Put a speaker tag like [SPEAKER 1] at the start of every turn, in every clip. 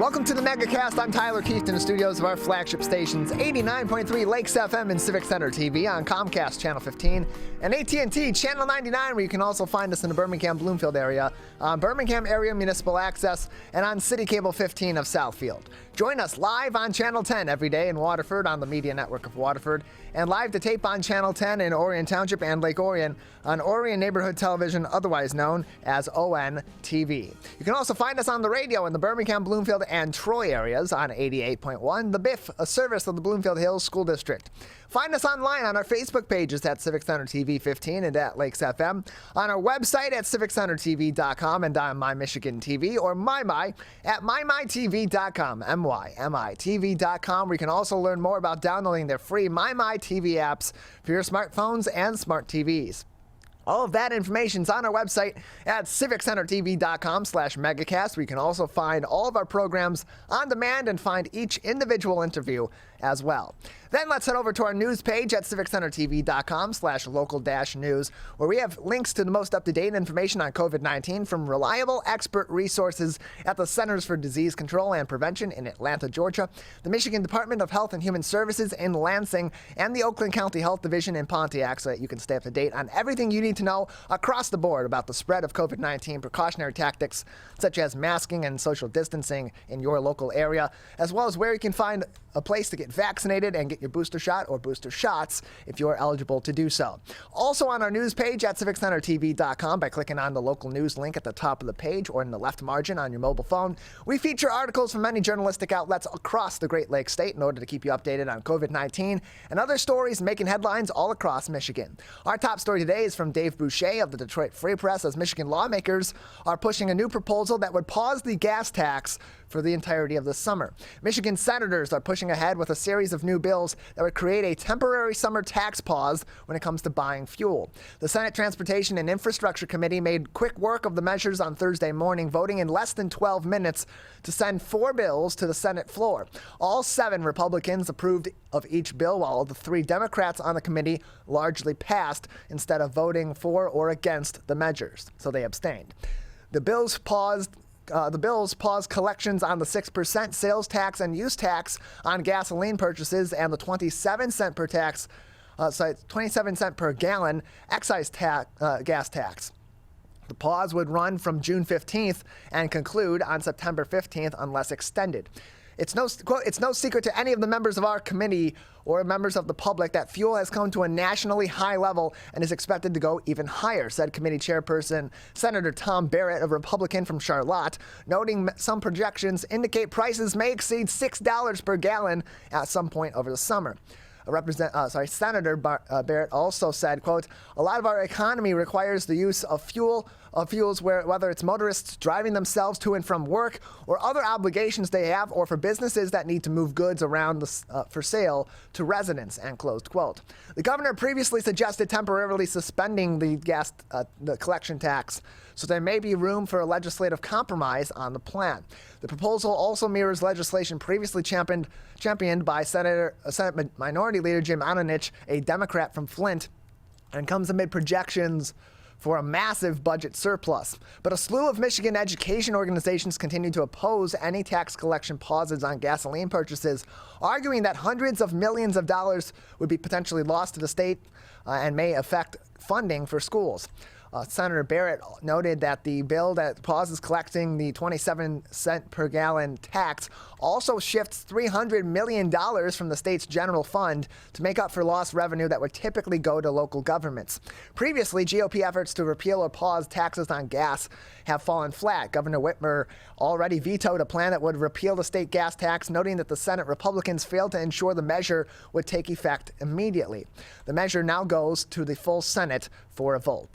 [SPEAKER 1] Welcome to the Megacast. I'm Tyler Keith in the studios of our flagship stations, 89.3 Lakes FM and Civic Center TV on Comcast Channel 15 and AT&T Channel 99, where you can also find us in the Birmingham Bloomfield area, on Birmingham Area Municipal Access, and on City Cable 15 of Southfield. Join us live on Channel 10 every day in Waterford on the Media Network of Waterford, and live to tape on Channel 10 in Orion Township and Lake Orion on Orion Neighborhood Television, otherwise known as ON TV. You can also find us on the radio in the Birmingham, Bloomfield, and Troy areas on 88.1, the BIF, a service of the Bloomfield Hills School District. Find us online on our Facebook pages at Civic Center TV 15 and at Lakes FM, on our website at civiccentertv.com and on My Michigan TV, or MyMy at mymytv.com, mymytv.com, where you can also learn more about downloading their free MyMy TV apps for your smartphones and smart TVs. All of that information is on our website at civiccentertv.com/megacast, where you can also find all of our programs on demand and find each individual interview as well. Then let's head over to our news page at civiccentertv.com/local-news, where we have links to the most up-to-date information on COVID-19 from reliable expert resources at the Centers for Disease Control and Prevention in Atlanta, Georgia, the Michigan Department of Health and Human Services in Lansing, and the Oakland County Health Division in Pontiac, so that you can stay up to date on everything you need to know across the board about the spread of COVID-19 precautionary tactics, such as masking and social distancing in your local area, as well as where you can find a place to get vaccinated and get your booster shot or booster shots if you're eligible to do so. Also on our news page at civiccentertv.com, by clicking on the local news link at the top of the page or in the left margin on your mobile phone, we feature articles from many journalistic outlets across the Great Lakes state in order to keep you updated on COVID-19 and other stories making headlines all across Michigan. Our top story today is from Dave Boucher of the Detroit Free Press, as Michigan lawmakers are pushing a new proposal that would pause the gas tax for the entirety of the summer. Michigan senators are pushing ahead with a series of new bills that would create a temporary summer tax pause when it comes to buying fuel. The Senate Transportation and Infrastructure Committee made quick work of the measures on Thursday morning, voting in less than 12 minutes to send 4 bills to the Senate floor. All 7 Republicans approved of each bill, while the 3 Democrats on the committee largely passed instead of voting for or against the measures, so they abstained. The bills pause collections on the 6% sales tax and use tax on gasoline purchases and the 27-cent per gallon excise gas tax. The pause would run from June 15th and conclude on September 15th unless extended. It's no secret to any of the members of our committee or members of the public that fuel has come to a nationally high level and is expected to go even higher, said committee chairperson Senator Tom Barrett, a Republican from Charlotte, noting some projections indicate prices may exceed $6 per gallon at some point over the summer. Senator Barrett also said, quote, "A lot of our economy requires the use of fuels whether it's motorists driving themselves to and from work or other obligations they have, or for businesses that need to move goods around for sale to residents," end closed quote. The governor previously suggested temporarily suspending the collection tax, so there may be room for a legislative compromise on the plan. The proposal also mirrors legislation previously championed by Senate Minority Leader Jim Ananich, a Democrat from Flint, and comes amid projections for a massive budget surplus. But a slew of Michigan education organizations continue to oppose any tax collection pauses on gasoline purchases, arguing that hundreds of millions of dollars would be potentially lost to the state and may affect funding for schools. Senator Barrett noted that the bill that pauses collecting the 27-cent per gallon tax also shifts $300 million from the state's general fund to make up for lost revenue that would typically go to local governments. Previously, GOP efforts to repeal or pause taxes on gas have fallen flat. Governor Whitmer already vetoed a plan that would repeal the state gas tax, noting that the Senate Republicans failed to ensure the measure would take effect immediately. The measure now goes to the full Senate for a vote.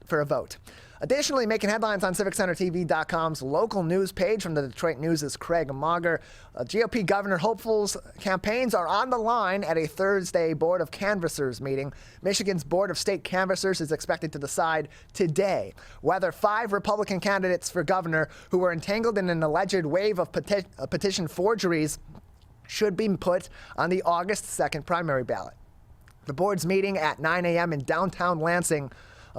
[SPEAKER 1] Additionally, making headlines on CivicCenterTV.com's local news page from the Detroit News' Craig Mauger, GOP Governor hopefuls campaigns are on the line at a Thursday Board of Canvassers meeting. Michigan's Board of State Canvassers is expected to decide today whether 5 Republican candidates for governor who were entangled in an alleged wave of petition forgeries should be put on the August 2nd primary ballot. The board's meeting at 9 a.m. in downtown Lansing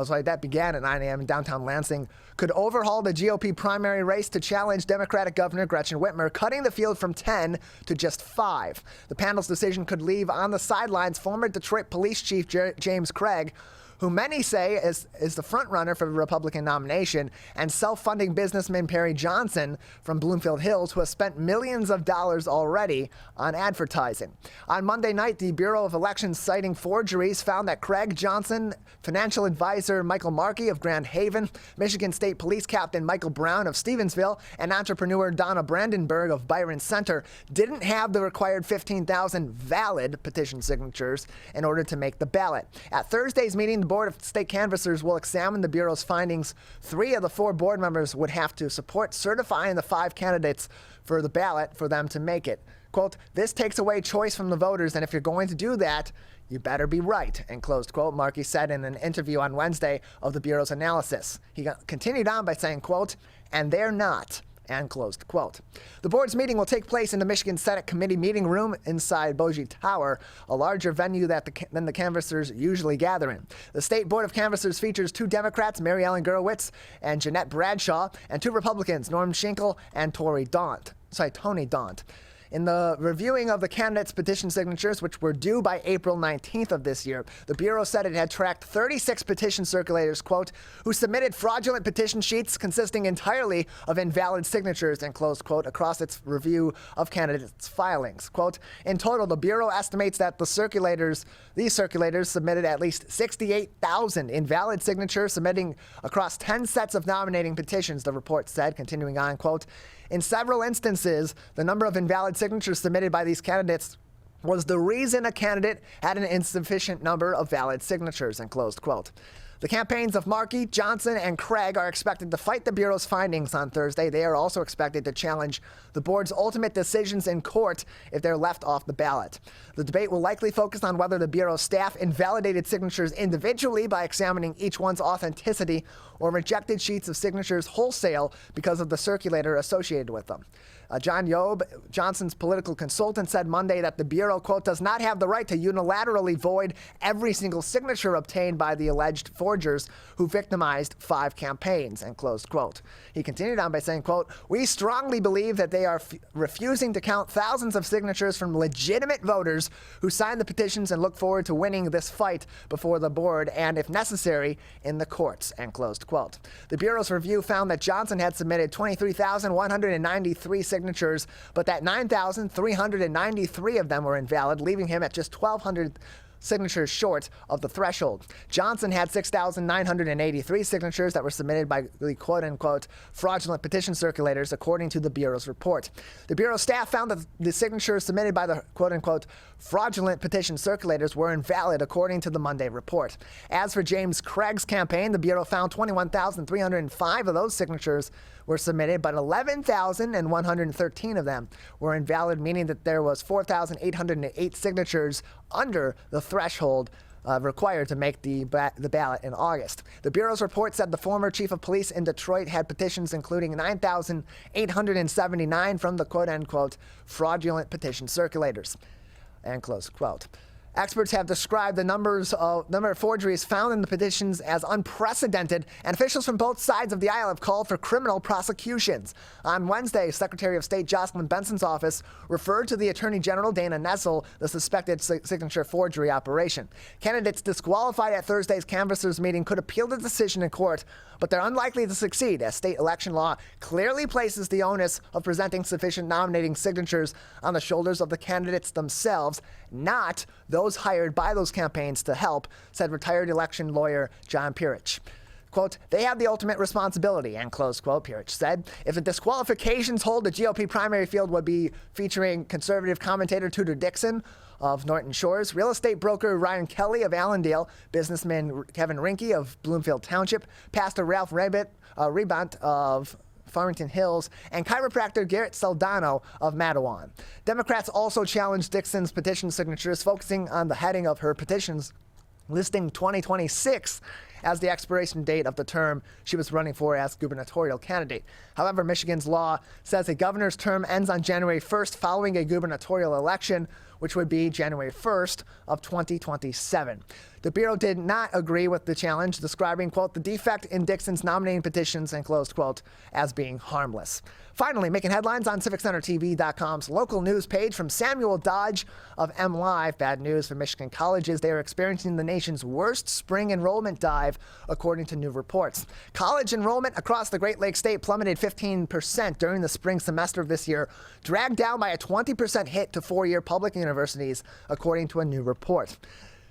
[SPEAKER 1] That began at 9 a.m. in downtown Lansing, could overhaul the GOP primary race to challenge Democratic Governor Gretchen Whitmer, cutting the field from 10 to just 5. The panel's decision could leave on the sidelines former Detroit Police Chief James Craig, who many say is the frontrunner for the Republican nomination, and self-funding businessman Perry Johnson from Bloomfield Hills, who has spent millions of dollars already on advertising. On Monday night, the Bureau of Elections, citing forgeries, found that Craig Johnson, financial advisor Michael Markey of Grand Haven, Michigan State Police Captain Michael Brown of Stevensville, and entrepreneur Donna Brandenburg of Byron Center didn't have the required 15,000 valid petition signatures in order to make the ballot. At Thursday's meeting, the Board of State Canvassers will examine the Bureau's findings. 3 of the 4 board members would have to support certifying the 5 candidates for the ballot for them to make it. Quote, "This takes away choice from the voters, and if you're going to do that, you better be right," end closed quote, Markey said in an interview on Wednesday of the Bureau's analysis. He continued on by saying, quote, "And they're not," and closed quote. The board's meeting will take place in the Michigan Senate Committee meeting room inside Bogie Tower, a larger venue than the canvassers usually gather in. The State Board of Canvassers features 2 Democrats, Mary Ellen Gurewitz and Jeanette Bradshaw, and 2 Republicans, Norm Schinkel and Tony Daunt. In the reviewing of the candidates' petition signatures, which were due by April 19th of this year, the Bureau said it had tracked 36 petition circulators, quote, "who submitted fraudulent petition sheets consisting entirely of invalid signatures," end close quote, across its review of candidates' filings. Quote, "In total, the Bureau estimates that these circulators submitted at least 68,000 invalid signatures, submitting across 10 sets of nominating petitions," the report said, continuing on, quote, "In several instances, the number of invalid signatures submitted by these candidates was the reason a candidate had an insufficient number of valid signatures," end closed quote. The campaigns of Markey, Johnson, and Craig are expected to fight the Bureau's findings on Thursday. They are also expected to challenge the board's ultimate decisions in court if they're left off the ballot. The debate will likely focus on whether the Bureau staff invalidated signatures individually by examining each one's authenticity or rejected sheets of signatures wholesale because of the circulator associated with them. John Yob, Johnson's political consultant, said Monday that the Bureau, quote, "does not have the right to unilaterally void every single signature obtained by the alleged forgers who victimized 5 campaigns," end closed quote. He continued on by saying, quote, "We strongly believe that they are refusing to count thousands of signatures from legitimate voters who signed the petitions and look forward to winning this fight before the board and, if necessary, in the courts," end closed quote. The Bureau's review found that Johnson had submitted 23,193 signatures, but that 9,393 of them were invalid, leaving him at just 1,200 signatures short of the threshold. Johnson had 6,983 signatures that were submitted by the quote-unquote fraudulent petition circulators, according to the Bureau's report. The Bureau staff found that the signatures submitted by the quote-unquote fraudulent petition circulators were invalid, according to the Monday report. As for James Craig's campaign, the Bureau found 21,305 of those signatures were submitted, but 11,113 of them were invalid, meaning that there was 4,808 signatures under the threshold required to make the ballot in August. The Bureau's report said the former chief of police in Detroit had petitions including 9,879 from the quote-unquote fraudulent petition circulators, end close quote. Experts have described the number of forgeries found in the petitions as unprecedented, and officials from both sides of the aisle have called for criminal prosecutions. On Wednesday, Secretary of State Jocelyn Benson's office referred to the Attorney General Dana Nessel the suspected signature forgery operation. Candidates disqualified at Thursday's canvassers meeting could appeal the decision in court, but they're unlikely to succeed, as state election law clearly places the onus of presenting sufficient nominating signatures on the shoulders of the candidates themselves, not those hired by those campaigns to help, said retired election lawyer John Pirich. Quote, "They have the ultimate responsibility," end close quote, Pirich said. If the disqualifications hold, the GOP primary field would be featuring conservative commentator Tudor Dixon of Norton Shores, real estate broker Ryan Kelly of Allendale, businessman Kevin Rinke of Bloomfield Township, Pastor Ralph Rebant of Farmington Hills, and chiropractor Garrett Saldano of Matawan. Democrats also challenged Dixon's petition signatures, focusing on the heading of her petitions, listing 2026 as the expiration date of the term she was running for as gubernatorial candidate. However, Michigan's law says a governor's term ends on January 1st following a gubernatorial election, which would be January 1st of 2027. The Bureau did not agree with the challenge, describing, quote, the defect in Dixon's nominating petitions, and closed quote, as being harmless. Finally, making headlines on CivicCenterTV.com's local news page from Samuel Dodge of MLive. Bad news for Michigan colleges. They are experiencing the nation's worst spring enrollment dive, according to new reports. College enrollment across the Great Lakes state plummeted 15% during the spring semester of this year, dragged down by a 20% hit to four-year public universities, according to a new report.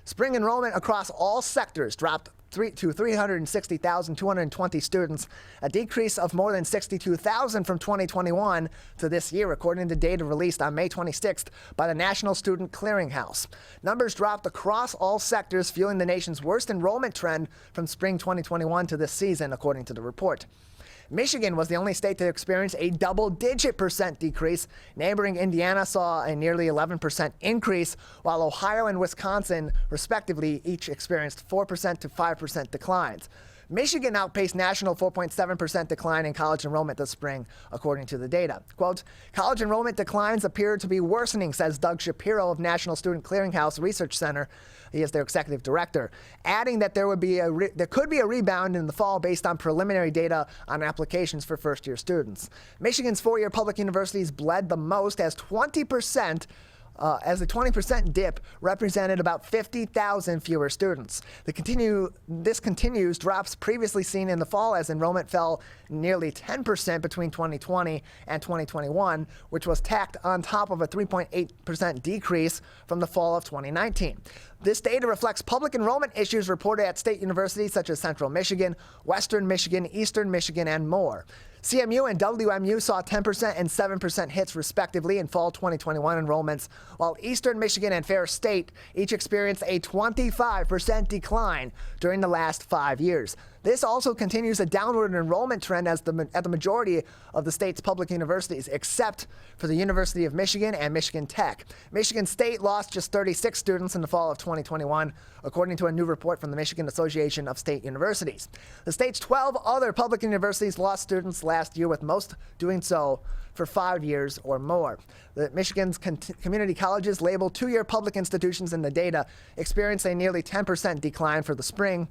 [SPEAKER 1] Spring enrollment across all sectors dropped to 360,220 students, a decrease of more than 62,000 from 2021 to this year, according to data released on May 26th by the National Student Clearinghouse. Numbers dropped across all sectors, fueling the nation's worst enrollment trend from spring 2021 to this season, according to the report. Michigan was the only state to experience a double-digit % decrease. Neighboring Indiana saw a nearly 11% increase, while Ohio and Wisconsin, respectively, each experienced 4% to 5% declines. Michigan outpaced national 4.7% decline in college enrollment this spring, according to the data. Quote, college enrollment declines appear to be worsening, says Doug Shapiro of National Student Clearinghouse Research Center. He is their executive director, adding that there could be a rebound in the fall based on preliminary data on applications for first-year students. Michigan's four-year public universities bled the most as 20%. As a 20% dip represented about 50,000 fewer students. This continues drops previously seen in the fall as enrollment fell nearly 10% between 2020 and 2021, which was tacked on top of a 3.8% decrease from the fall of 2019. This data reflects public enrollment issues reported at state universities such as Central Michigan, Western Michigan, Eastern Michigan, and more. CMU and WMU saw 10% and 7% hits respectively in fall 2021 enrollments, while Eastern Michigan and Ferris State each experienced a 25% decline during the last 5 years. This also continues a downward enrollment trend at the majority of the state's public universities, except for the University of Michigan and Michigan Tech. Michigan State lost just 36 students in the fall of 2021, according to a new report from the Michigan Association of State Universities. The state's 12 other public universities lost students last year, with most doing so for 5 years or more. Michigan's community colleges, labeled two-year public institutions in the data, experienced a nearly 10% decline for the spring,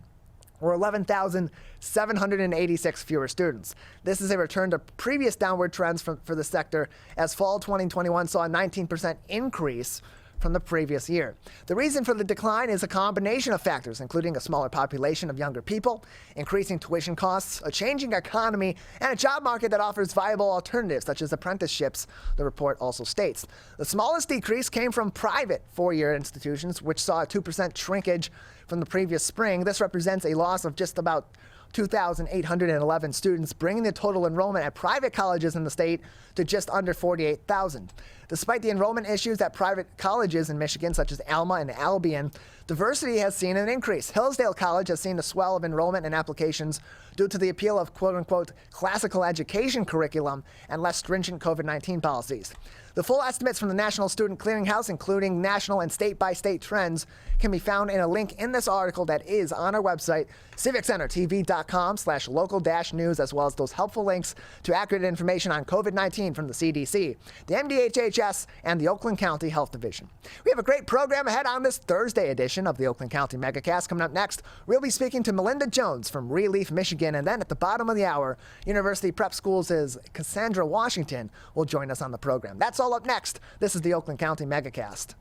[SPEAKER 1] or 11,786 fewer students. This is a return to previous downward trends for the sector, as fall 2021 saw a 19% increase from the previous year. The reason for the decline is a combination of factors, including a smaller population of younger people, increasing tuition costs, a changing economy, and a job market that offers viable alternatives, such as apprenticeships, the report also states. The smallest decrease came from private four-year institutions, which saw a 2% shrinkage from the previous spring. This represents a loss of just about 2,811 students, bringing the total enrollment at private colleges in the state to just under 48,000. Despite the enrollment issues at private colleges in Michigan, such as Alma and Albion, diversity has seen an increase. Hillsdale College has seen a swell of enrollment and applications due to the appeal of quote-unquote classical education curriculum and less stringent COVID-19 policies. The full estimates from the National Student Clearinghouse, including national and state-by-state trends, can be found in a link in this article that is on our website, CivicCenterTV.com/local-news, as well as those helpful links to accurate information on COVID-19 from the CDC, the MDHHS, and the Oakland County Health Division. We have a great program ahead on this Thursday edition of the Oakland County Megacast. Coming up next, we'll be speaking to Melinda Jones from ReLeaf Michigan, and then at the bottom of the hour, University Prep Schools' Cassandra Washington will join us on the program. That's all up next. This is the Oakland County Megacast.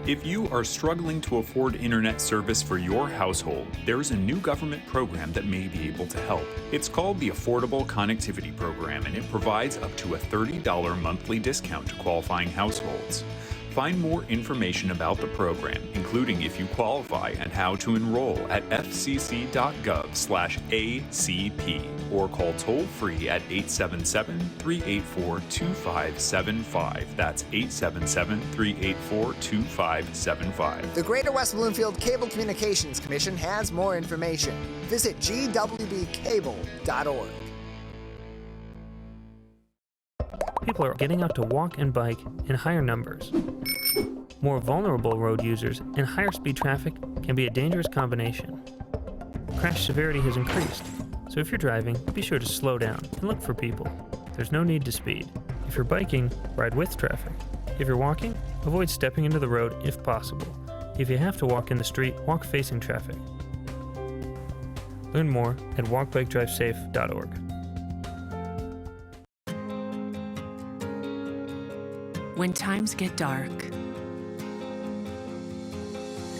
[SPEAKER 2] If you are struggling to afford internet service for your household, there is a new government program that may be able to help. It's called the Affordable Connectivity Program, and it provides up to a $30 monthly discount to qualifying households. Find more information about the program, including if you qualify and how to enroll, at fcc.gov/ACP, or call toll-free at 877-384-2575. That's 877-384-2575.
[SPEAKER 1] The Greater West Bloomfield Cable Communications Commission has more information. Visit gwbcable.org.
[SPEAKER 3] People are getting out to walk and bike in higher numbers. More vulnerable road users and higher speed traffic can be a dangerous combination. Crash severity has increased, so if you're driving, be sure to slow down and look for people. There's no need to speed. If you're biking, ride with traffic. If you're walking, avoid stepping into the road if possible. If you have to walk in the street, walk facing traffic. Learn more at walkbikedrivesafe.org.
[SPEAKER 4] When times get dark,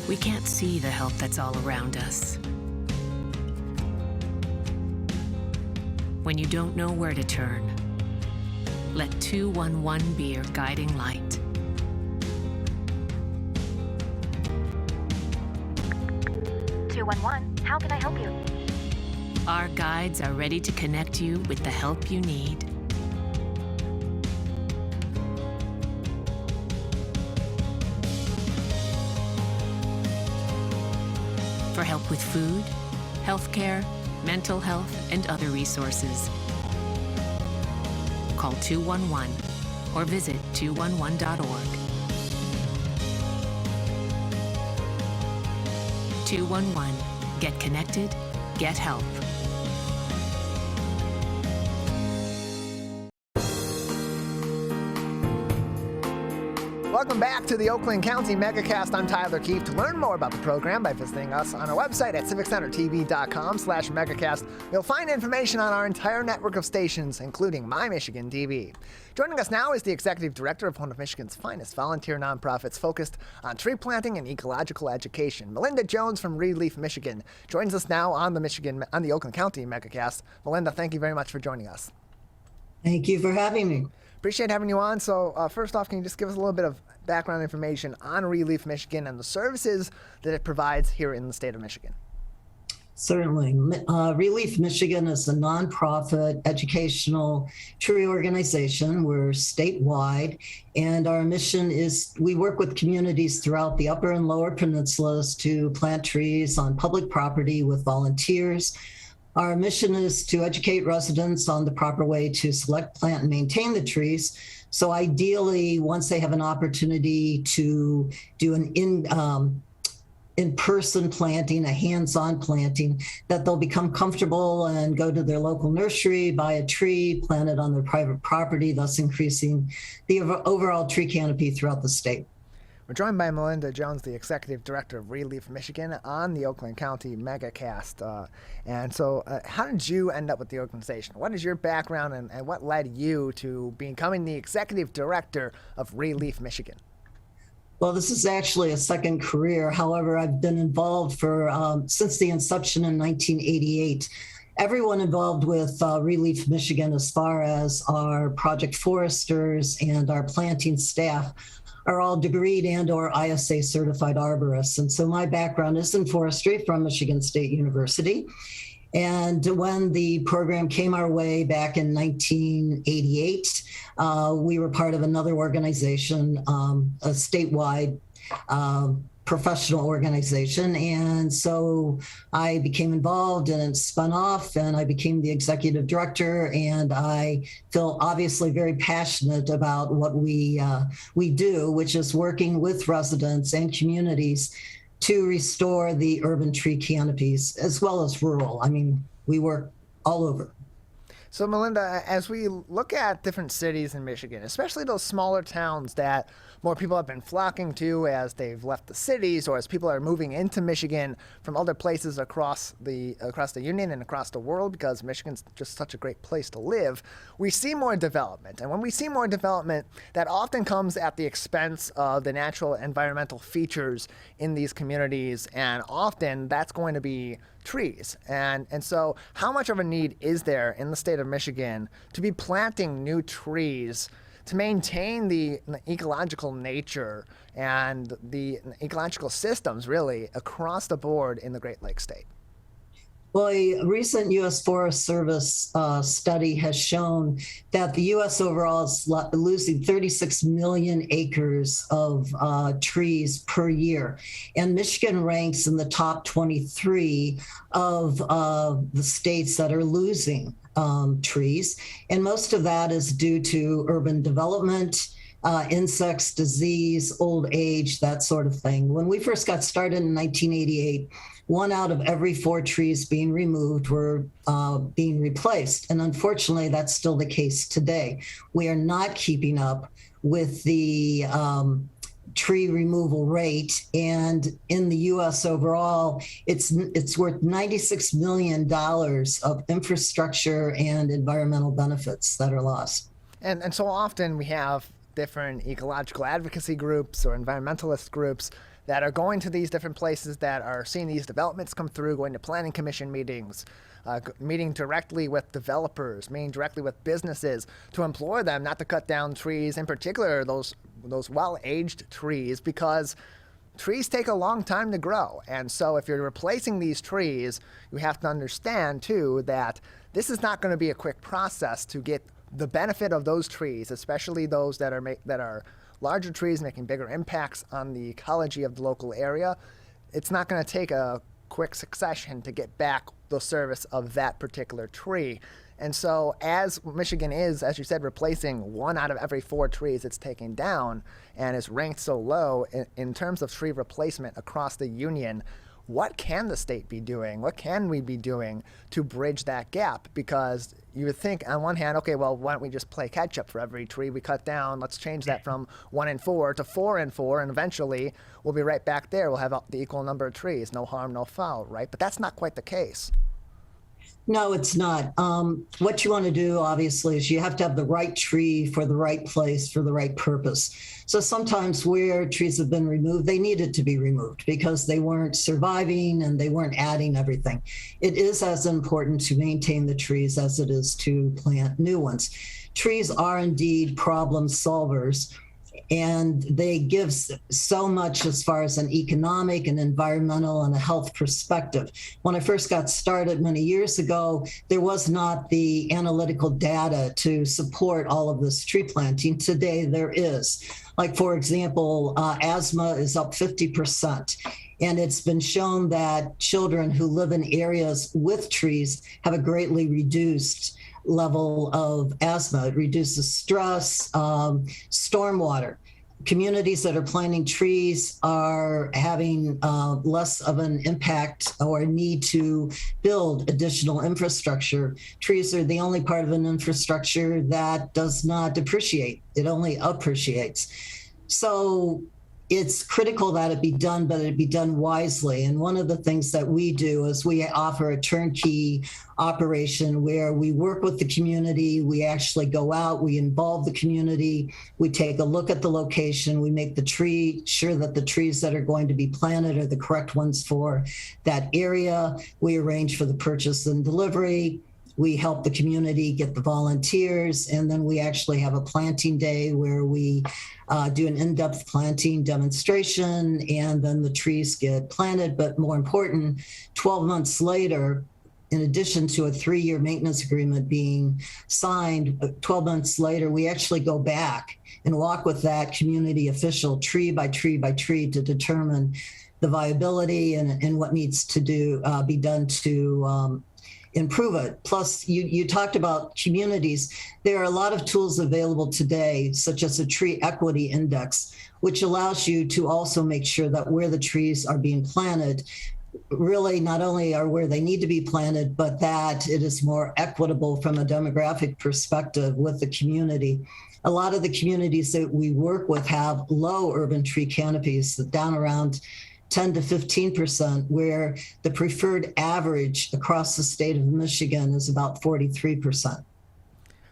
[SPEAKER 4] we can't see the help that's all around us. When you don't know where to turn, let 211 be your guiding light.
[SPEAKER 5] How can I help you?
[SPEAKER 4] Our guides are ready to connect you with the help you need. For help with food, healthcare, mental health, and other resources, call 211 or visit 211.org. 211. Get connected, get help.
[SPEAKER 1] Welcome back to the Oakland County Megacast. I'm Tyler Keefe. To learn more about the program by visiting us on our website at civiccentertv.com/megacast, you'll find information on our entire network of stations, including My Michigan TV. Joining us now is the executive director of one of Michigan's finest volunteer nonprofits focused on tree planting and ecological education. Melinda Jones from ReLeaf Michigan joins us now on the Oakland County Megacast. Melinda, thank you very much for joining us.
[SPEAKER 6] Thank you for having me.
[SPEAKER 1] Appreciate having you on. So first off, can you just give us a little bit of background information on ReLeaf Michigan and the services that it provides here in the state of Michigan?
[SPEAKER 6] Certainly. ReLeaf Michigan is a nonprofit educational tree organization. We're statewide, and our mission is we work with communities throughout the upper and lower peninsulas to plant trees on public property with volunteers. Our mission is to educate residents on the proper way to select, plant, and maintain the trees. So ideally, once they have an opportunity to do an in-person planting, a hands-on planting, that they'll become comfortable and go to their local nursery, buy a tree, plant it on their private property, thus increasing the overall tree canopy throughout the state.
[SPEAKER 1] We're joined by Melinda Jones, the executive director of ReLeaf Michigan, on the Oakland County Megacast. And so how did you end up with the organization? What is your background and what led you to becoming the executive director of ReLeaf Michigan?
[SPEAKER 6] Well, this is actually a second career. However, I've been involved since the inception in 1988. Everyone involved with ReLeaf Michigan, as far as our project foresters and our planting staff, are all degreed and or ISA certified arborists. And so my background is in forestry from Michigan State University. And when the program came our way back in 1988, we were part of another organization, a statewide professional organization. And so I became involved and it spun off and I became the executive director. And I feel obviously very passionate about what we do, which is working with residents and communities to restore the urban tree canopies as well as rural. I mean, we work all over.
[SPEAKER 1] So Melinda, as we look at different cities in Michigan, especially those smaller towns that more people have been flocking to as they've left the cities or as people are moving into Michigan from other places across the union and across the world, because Michigan's just such a great place to live, we see more development. And when we see more development, that often comes at the expense of the natural environmental features in these communities, and often that's going to be trees. And so how much of a need is there in the state of Michigan to be planting new trees to maintain the ecological nature and the ecological systems really across the board in the Great Lakes state?
[SPEAKER 6] Well, a recent U.S. Forest Service study has shown that the U.S. overall is losing 36 million acres of trees per year. And Michigan ranks in the top 23 of the states that are losing trees. And most of that is due to urban development, insects, disease, old age, that sort of thing. When we first got started in 1988, 1 out of every 4 trees being removed were being replaced. And unfortunately, that's still the case today. We are not keeping up with the tree removal rate. And in the US overall, it's worth $96 million of infrastructure and environmental benefits that are lost.
[SPEAKER 1] And so often we have different ecological advocacy groups or environmentalist groups that are going to these different places, that are seeing these developments come through, going to planning commission meetings, meeting directly with developers, meeting directly with businesses to implore them not to cut down trees, in particular those well-aged trees, because trees take a long time to grow. And so if you're replacing these trees, you have to understand too that this is not going to be a quick process to get the benefit of those trees, especially those that are larger trees making bigger impacts on the ecology of the local area. It's not going to take a quick succession to get back the service of that particular tree. And so as Michigan is, as you said, replacing 1 out of every 4 trees it's taking down and is ranked so low in terms of tree replacement across the union, what can the state be doing? What can we be doing to bridge that gap? Because you would think on one hand, okay, well, why don't we just play catch up for every tree we cut down? Let's change that from 1 in 4 to 4 in 4, and eventually we'll be right back there. We'll have the equal number of trees, no harm, no foul, right? But that's not quite the case.
[SPEAKER 6] No, it's not. What you want to do, obviously, is you have to have the right tree for the right place for the right purpose. So sometimes where trees have been removed, they needed to be removed because they weren't surviving and they weren't adding everything. It is as important to maintain the trees as it is to plant new ones. Trees are indeed problem solvers, and they give so much as far as an economic and environmental and a health perspective. When I first got started many years ago, there was not the analytical data to support all of this tree planting. Today there is. Like, for example, asthma is up 50%. And it's been shown that children who live in areas with trees have a greatly reduced level of asthma. It reduces stress, stormwater. Communities that are planting trees are having less of an impact or need to build additional infrastructure. Trees are the only part of an infrastructure that does not depreciate. It only appreciates. So it's critical that it be done, but it be done wisely. And one of the things that we do is we offer a turnkey operation where we work with the community. We actually go out, we involve the community, we take a look at the location, we make sure that the trees that are going to be planted are the correct ones for that area. We arrange for the purchase and delivery. We help the community get the volunteers, and then we actually have a planting day where we do an in-depth planting demonstration, and then the trees get planted. But more important, 12 months later, in addition to a 3-year maintenance agreement being signed, 12 months later, we actually go back and walk with that community official tree by tree by tree to determine the viability and what needs to be done to improve it. Plus, you talked about communities. There are a lot of tools available today, such as a tree equity index, which allows you to also make sure that where the trees are being planted really not only are where they need to be planted, but that it is more equitable from a demographic perspective with the community. A lot of the communities that we work with have low urban tree canopies, down around 10 to 15%, where the preferred average across the state of Michigan is about 43%.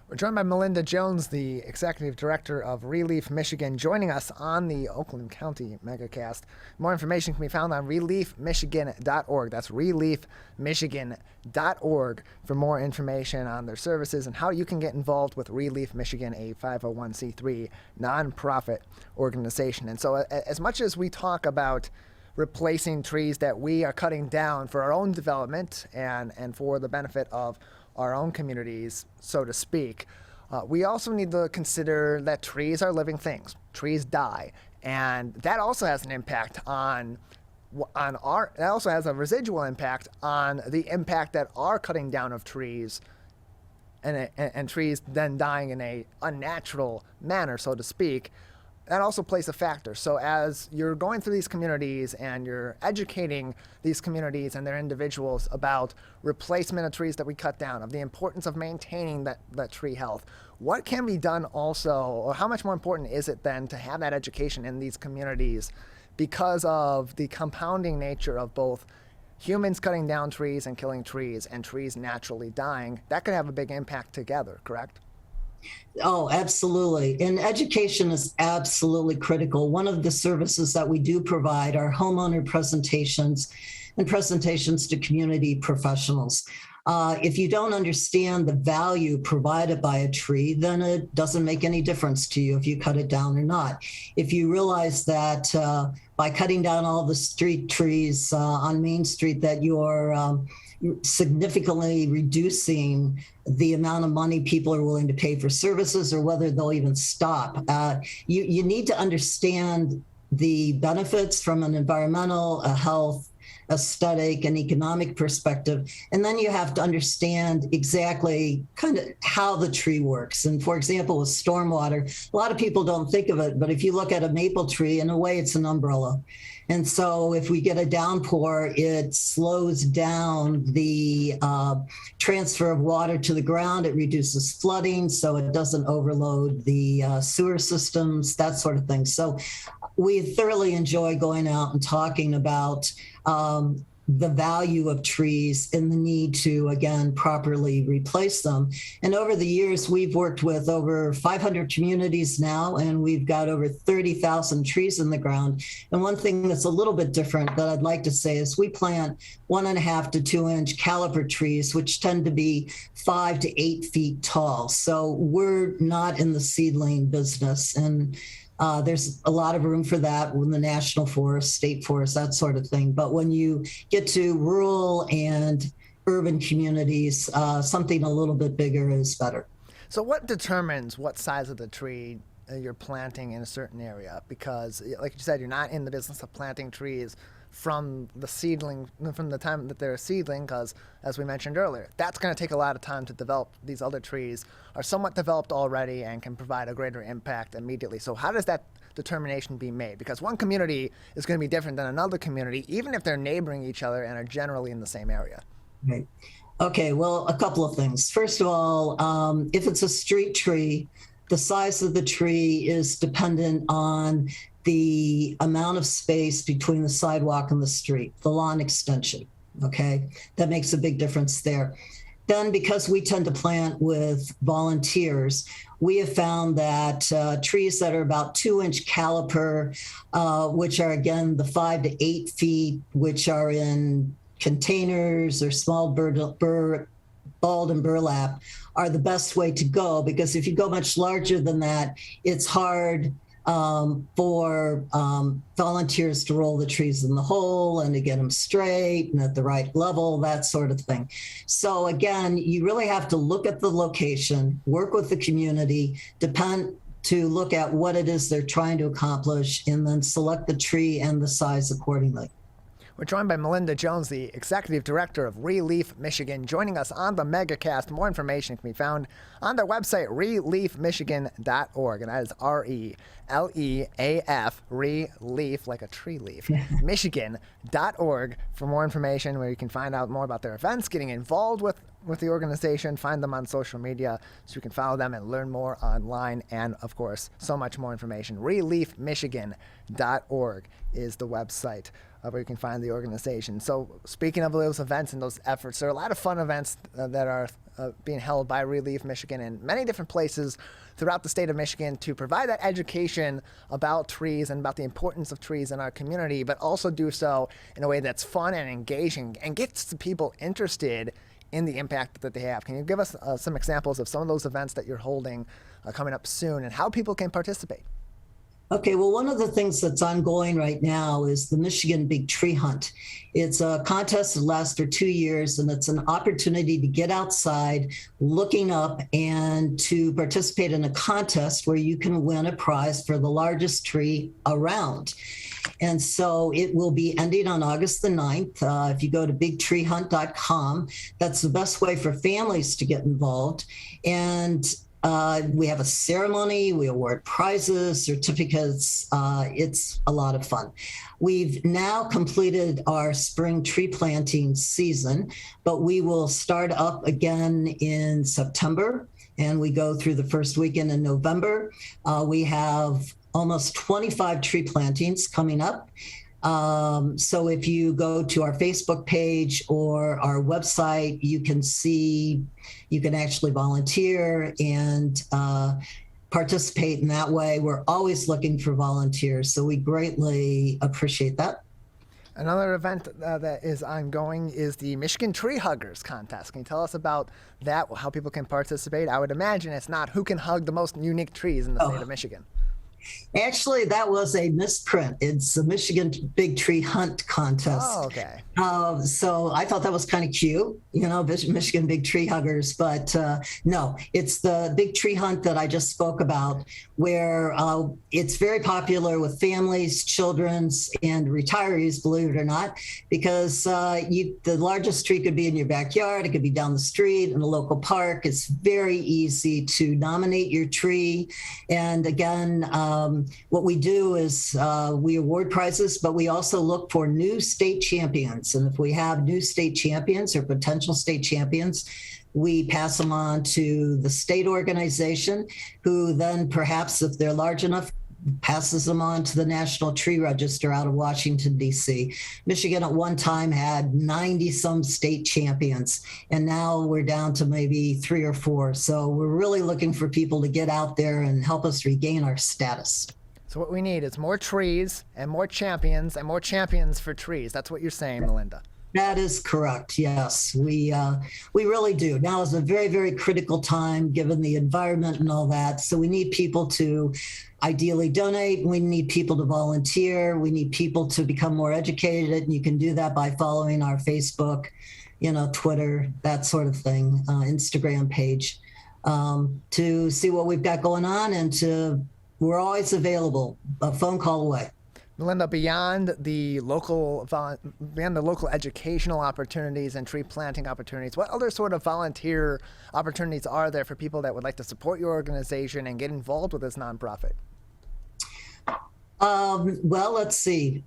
[SPEAKER 1] We're joined by Melinda Jones, the Executive Director of ReLeaf Michigan, joining us on the Oakland County Megacast. More information can be found on ReLeafMichigan.org. That's ReLeafMichigan.org for more information on their services and how you can get involved with ReLeaf Michigan, a 501c3 nonprofit organization. And so as much as we talk about replacing trees that we are cutting down for our own development and for the benefit of our own communities, so to speak, we also need to consider that trees are living things. Trees die, and that also has an impact that also has a residual impact on the impact that our cutting down of trees and trees then dying in a unnatural manner, so to speak, that also plays a factor. So as you're going through these communities and you're educating these communities and their individuals about replacement of trees that we cut down, of the importance of maintaining that tree health, what can be done also, or how much more important is it then to have that education in these communities because of the compounding nature of both humans cutting down trees and killing trees and trees naturally dying? That could have a big impact together, correct?
[SPEAKER 6] Oh, absolutely. And education is absolutely critical. One of the services that we do provide are homeowner presentations and presentations to community professionals. If you don't understand the value provided by a tree, then it doesn't make any difference to you if you cut it down or not. If you realize that by cutting down all the street trees on Main Street that you're significantly reducing the amount of money people are willing to pay for services or whether they'll even stop. You need to understand the benefits from an environmental, a health, aesthetic, and economic perspective. And then you have to understand exactly kind of how the tree works. And for example, with stormwater, a lot of people don't think of it, but if you look at a maple tree, in a way, it's an umbrella. And so if we get a downpour, it slows down the transfer of water to the ground. It reduces flooding, so it doesn't overload the sewer systems, that sort of thing. So we thoroughly enjoy going out and talking about the value of trees and the need to, again, properly replace them. And over the years, we've worked with over 500 communities now, and we've got over 30,000 trees in the ground. And one thing that's a little bit different that I'd like to say is we plant 1.5 to 2 inch caliper trees, which tend to be 5 to 8 feet tall. So we're not in the seedling business. And there's a lot of room for that in the national forest, state forest, that sort of thing. But when you get to rural and urban communities, something a little bit bigger is better.
[SPEAKER 1] So what determines what size of the tree you're planting in a certain area? Because like you said, you're not in the business of planting trees from the seedling, from the time that they're a seedling, because as we mentioned earlier, that's going to take a lot of time to develop. These other trees are somewhat developed already and can provide a greater impact immediately. So how does that determination be made? Because one community is going to be different than another community, even if they're neighboring each other and are generally in the same area.
[SPEAKER 6] Right. Okay, well, a couple of things. First of all, if it's a street tree, the size of the tree is dependent on the amount of space between the sidewalk and the street, the lawn extension, okay? That makes a big difference there. Then because we tend to plant with volunteers, we have found that trees that are about 2 inch caliper, which are again the 5 to 8 feet, which are in containers or small balled and burlap, are the best way to go, because if you go much larger than that, it's hard for volunteers to roll the trees in the hole and to get them straight and at the right level, that sort of thing. So again, you really have to look at the location, work with the community, to look at what it is they're trying to accomplish, and then select the tree and the size accordingly.
[SPEAKER 1] We're joined by Melinda Jones, the Executive Director of ReLeaf Michigan, joining us on the Megacast. More information can be found on their website, ReLeafMichigan.org, and that is ReLeaf, ReLeaf, like a tree leaf, Michigan.org for more information, where you can find out more about their events, getting involved with the organization, find them on social media so you can follow them and learn more online, and of course, so much more information. ReLeafMichigan.org is the website where you can find the organization. So speaking of those events and those efforts, there are a lot of fun events that are being held by ReLeaf Michigan in many different places throughout the state of Michigan to provide that education about trees and about the importance of trees in our community, but also do so in a way that's fun and engaging and gets the people interested in the impact that they have. Can you give us some examples of some of those events that you're holding coming up soon and how people can participate?
[SPEAKER 6] Okay, well, one of the things that's ongoing right now is the Michigan Big Tree Hunt. It's a contest that lasts for 2 years, and it's an opportunity to get outside, looking up, and to participate in a contest where you can win a prize for the largest tree around. And so it will be ending on August the 9th. If you go to bigtreehunt.com, that's the best way for families to get involved. And we have a ceremony, we award prizes, certificates. It's a lot of fun. We've now completed our spring tree planting season, but we will start up again in September, and we go through the first weekend in November. We have almost 25 tree plantings coming up. So if you go to our Facebook page or our website, you can actually volunteer and participate in that way. We're always looking for volunteers, so we greatly appreciate that.
[SPEAKER 1] Another event that is ongoing is the Michigan Tree Huggers Contest. Can you tell us about that, how people can participate? I would imagine it's not who can hug the most unique trees in the state of Michigan.
[SPEAKER 6] Actually, that was a misprint. It's the Michigan Big Tree Hunt Contest.
[SPEAKER 1] Oh, okay.
[SPEAKER 6] So I thought that was kind of cute, Michigan Big Tree Huggers. But no, it's the Big Tree Hunt that I just spoke about, where it's very popular with families, children's, and retirees, believe it or not, because the largest tree could be in your backyard. It could be down the street in a local park. It's very easy to nominate your tree. And again, what we do is we award prizes, but we also look for new state champions. And if we have new state champions or potential state champions, we pass them on to the state organization, who then perhaps, if they're large enough, passes them on to the National Tree Register out of Washington, D.C. Michigan at one time had 90-some state champions, and now we're down to maybe 3 or 4. So we're really looking for people to get out there and help us regain our status.
[SPEAKER 1] So what we need is more trees and more champions for trees. That's what you're saying, Melinda.
[SPEAKER 6] That is correct. Yes, we really do. Now is a very, very critical time given the environment and all that. So we need people to ideally donate. We need people to volunteer. We need people to become more educated. And you can do that by following our Facebook, Twitter, that sort of thing, Instagram page, to see what we've got going on. We're always available, a phone call away.
[SPEAKER 1] Melinda, beyond the local educational opportunities and tree planting opportunities, what other sort of volunteer opportunities are there for people that would like to support your organization and get involved with this nonprofit?
[SPEAKER 6] Well, let's see.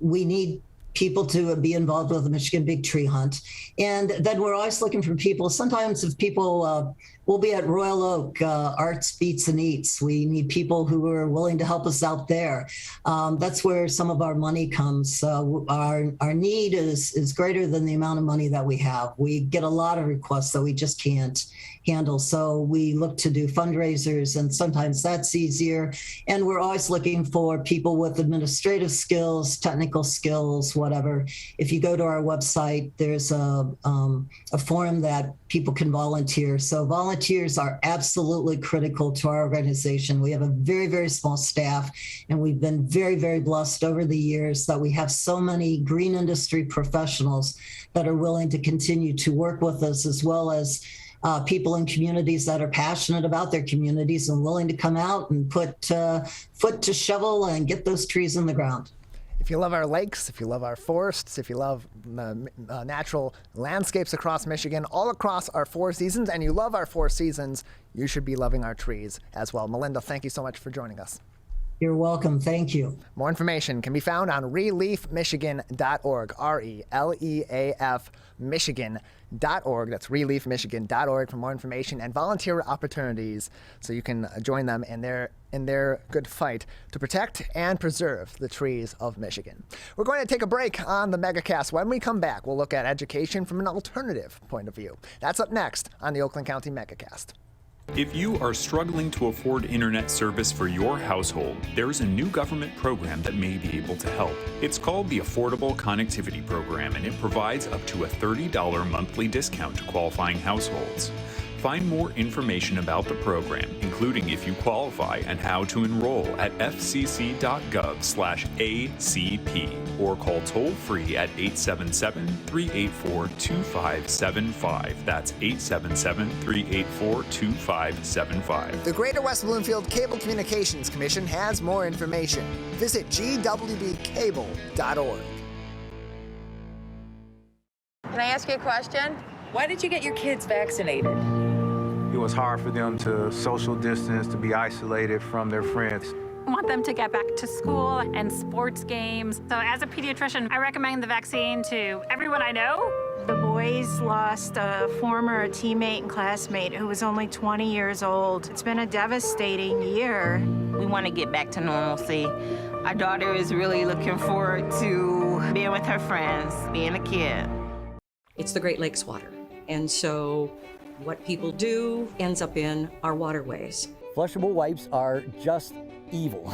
[SPEAKER 6] We need people to be involved with the Michigan Big Tree Hunt. And then we're always looking for people. Sometimes if people, we'll be at Royal Oak, Arts, Beats and Eats. We need people who are willing to help us out there. That's where some of our money comes. Our need is greater than the amount of money that we have. We get a lot of requests that we just can't handle. So we look to do fundraisers, and sometimes that's easier. And we're always looking for people with administrative skills, technical skills, whatever. If you go to our website, there's a forum that people can volunteer. So volunteers are absolutely critical to our organization. We have a very, very small staff, and we've been very, very blessed over the years that we have so many green industry professionals that are willing to continue to work with us, as well as people in communities that are passionate about their communities and willing to come out and put foot to shovel and get those trees in the ground.
[SPEAKER 1] If you love our lakes, if you love our forests, if you love natural landscapes across Michigan, all across our 4 seasons, and you love our 4 seasons, you should be loving our trees as well. Melinda, thank you so much for joining us.
[SPEAKER 6] You're welcome. Thank you.
[SPEAKER 1] More information can be found on ReLeafMichigan.org, ReLeaf Michigan.org. That's ReLeafMichigan.org for more information and volunteer opportunities, so you can join them in their good fight to protect and preserve the trees of Michigan. We're going to take a break on the Megacast. When we come back, we'll look at education from an alternative point of view. That's up next on the Oakland County Megacast.
[SPEAKER 2] If you are struggling to afford internet service for your household, there's a new government program that may be able to help. It's called the Affordable Connectivity Program, and it provides up to a $30 monthly discount to qualifying households. Find more information about the program, including if you qualify and how to enroll at fcc.gov/ACP or call toll-free at 877-384-2575. That's 877-384-2575.
[SPEAKER 1] The Greater West Bloomfield Cable Communications Commission has more information. Visit gwbcable.org.
[SPEAKER 5] Can I ask you a question? Why did you get your kids vaccinated?
[SPEAKER 7] It was hard for them to social distance, to be isolated from their friends.
[SPEAKER 8] I want them to get back to school and sports games. So as a pediatrician, I recommend the vaccine to everyone I know.
[SPEAKER 9] The boys lost a former teammate and classmate who was only 20 years old. It's been a devastating year.
[SPEAKER 10] We want to get back to normalcy. Our daughter is really looking forward to being with her friends, being a kid.
[SPEAKER 11] It's the Great Lakes water. And so what people do ends up in our waterways.
[SPEAKER 12] Flushable wipes are just evil.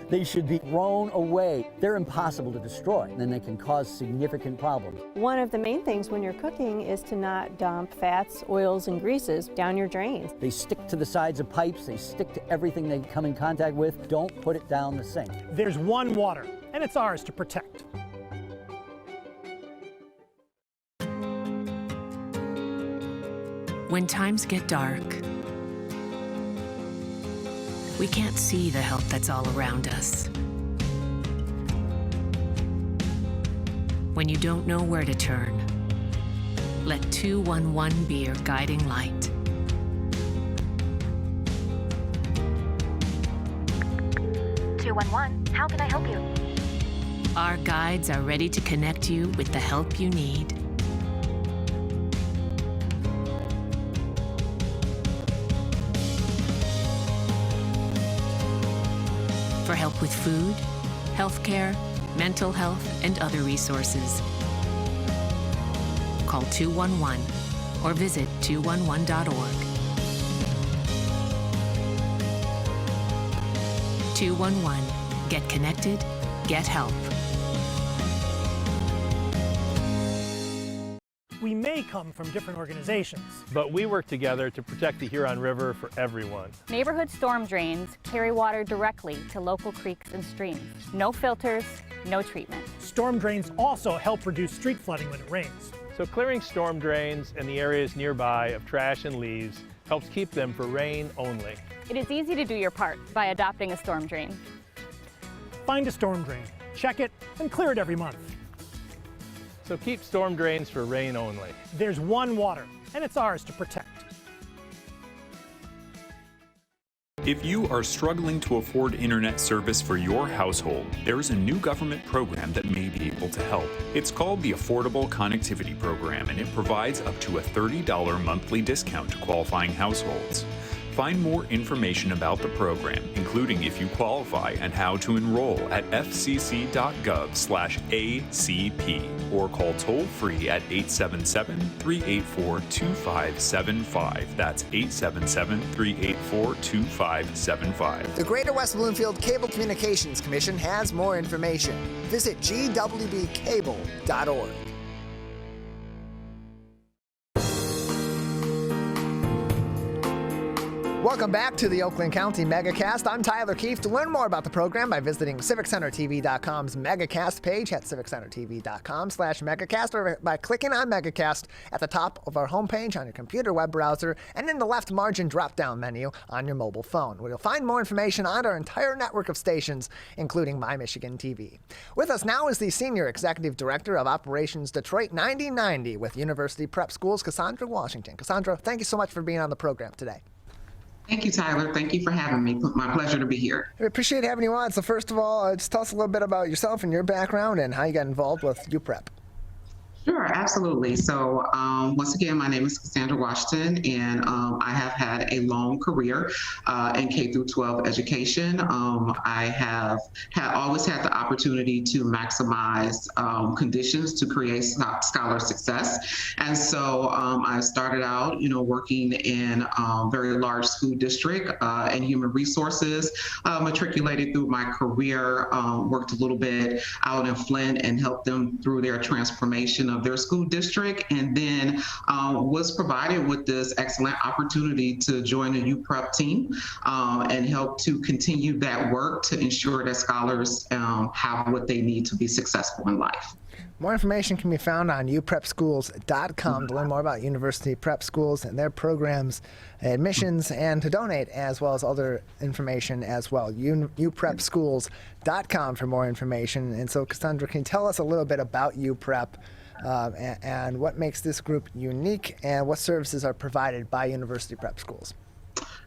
[SPEAKER 12] They should be thrown away. They're impossible to destroy, and they can cause significant problems.
[SPEAKER 13] One of the main things when you're cooking is to not dump fats, oils, and greases down your drains.
[SPEAKER 12] They stick to the sides of pipes, they stick to everything they come in contact with. Don't put it down the sink.
[SPEAKER 14] There's one water, and it's ours to protect.
[SPEAKER 4] When times get dark, we can't see the help that's all around us. When you don't know where to turn, let 211 be your guiding light.
[SPEAKER 15] How can I help you?
[SPEAKER 4] Our guides are ready to connect you with the help you need. For help with food, healthcare, mental health, and other resources. Call 211 or visit 211.org. 211. Get connected, get help.
[SPEAKER 14] We may come from different organizations,
[SPEAKER 16] but we work together to protect the Huron River for everyone.
[SPEAKER 17] Neighborhood storm drains carry water directly to local creeks and streams. No filters, no treatment.
[SPEAKER 14] Storm drains also help reduce street flooding when it rains.
[SPEAKER 16] So clearing storm drains and the areas nearby of trash and leaves helps keep them for rain only.
[SPEAKER 17] It is easy to do your part by adopting a storm drain.
[SPEAKER 14] Find a storm drain, check it, and clear it every month.
[SPEAKER 16] So keep storm drains for rain only.
[SPEAKER 14] There's one water, and it's ours to protect.
[SPEAKER 2] If you are struggling to afford internet service for your household, there is a new government program that may be able to help. It's called the Affordable Connectivity Program, and it provides up to a $30 monthly discount to qualifying households. Find more information about the program, including if you qualify and how to enroll at fcc.gov/ACP or call toll-free at 877-384-2575. That's 877-384-2575.
[SPEAKER 1] The Greater West Bloomfield Cable Communications Commission has more information. Visit gwbcable.org. Welcome back to the Oakland County Megacast. I'm Tyler Keefe. To learn more about the program by visiting CivicCenterTV.com's Megacast page at CivicCenterTV.com/Megacast or by clicking on Megacast at the top of our homepage on your computer web browser and in the left margin drop-down menu on your mobile phone, where you'll find more information on our entire network of stations, including My Michigan TV. With us now is the Senior Executive Director of Operations Detroit 9090 with University Prep Schools, Cassandra Washington. Cassandra, thank you so much for being on the program today.
[SPEAKER 18] Thank you, Tyler. Thank you for having me. My pleasure to be here.
[SPEAKER 1] I appreciate having you on. So first of all, just tell us a little bit about yourself and your background and how you got involved with UPrep.
[SPEAKER 18] Sure, absolutely. So once again, my name is Cassandra Washington, and I have had a long career in K through 12 education. I have always had the opportunity to maximize conditions to create scholar success. And so I started out, working in a very large school district in human resources, matriculated through my career, worked a little bit out in Flint and helped them through their transformation of their school district, and then was provided with this excellent opportunity to join the UPrep team and help to continue that work to ensure that scholars have what they need to be successful in life.
[SPEAKER 1] More information can be found on uprepschools.com to learn more about university prep schools and their programs, admissions, and to donate, as well as other information as well. uprepschools.com for more information. And so, Cassandra, can you tell us a little bit about UPrep and what makes this group unique and what services are provided by university prep schools?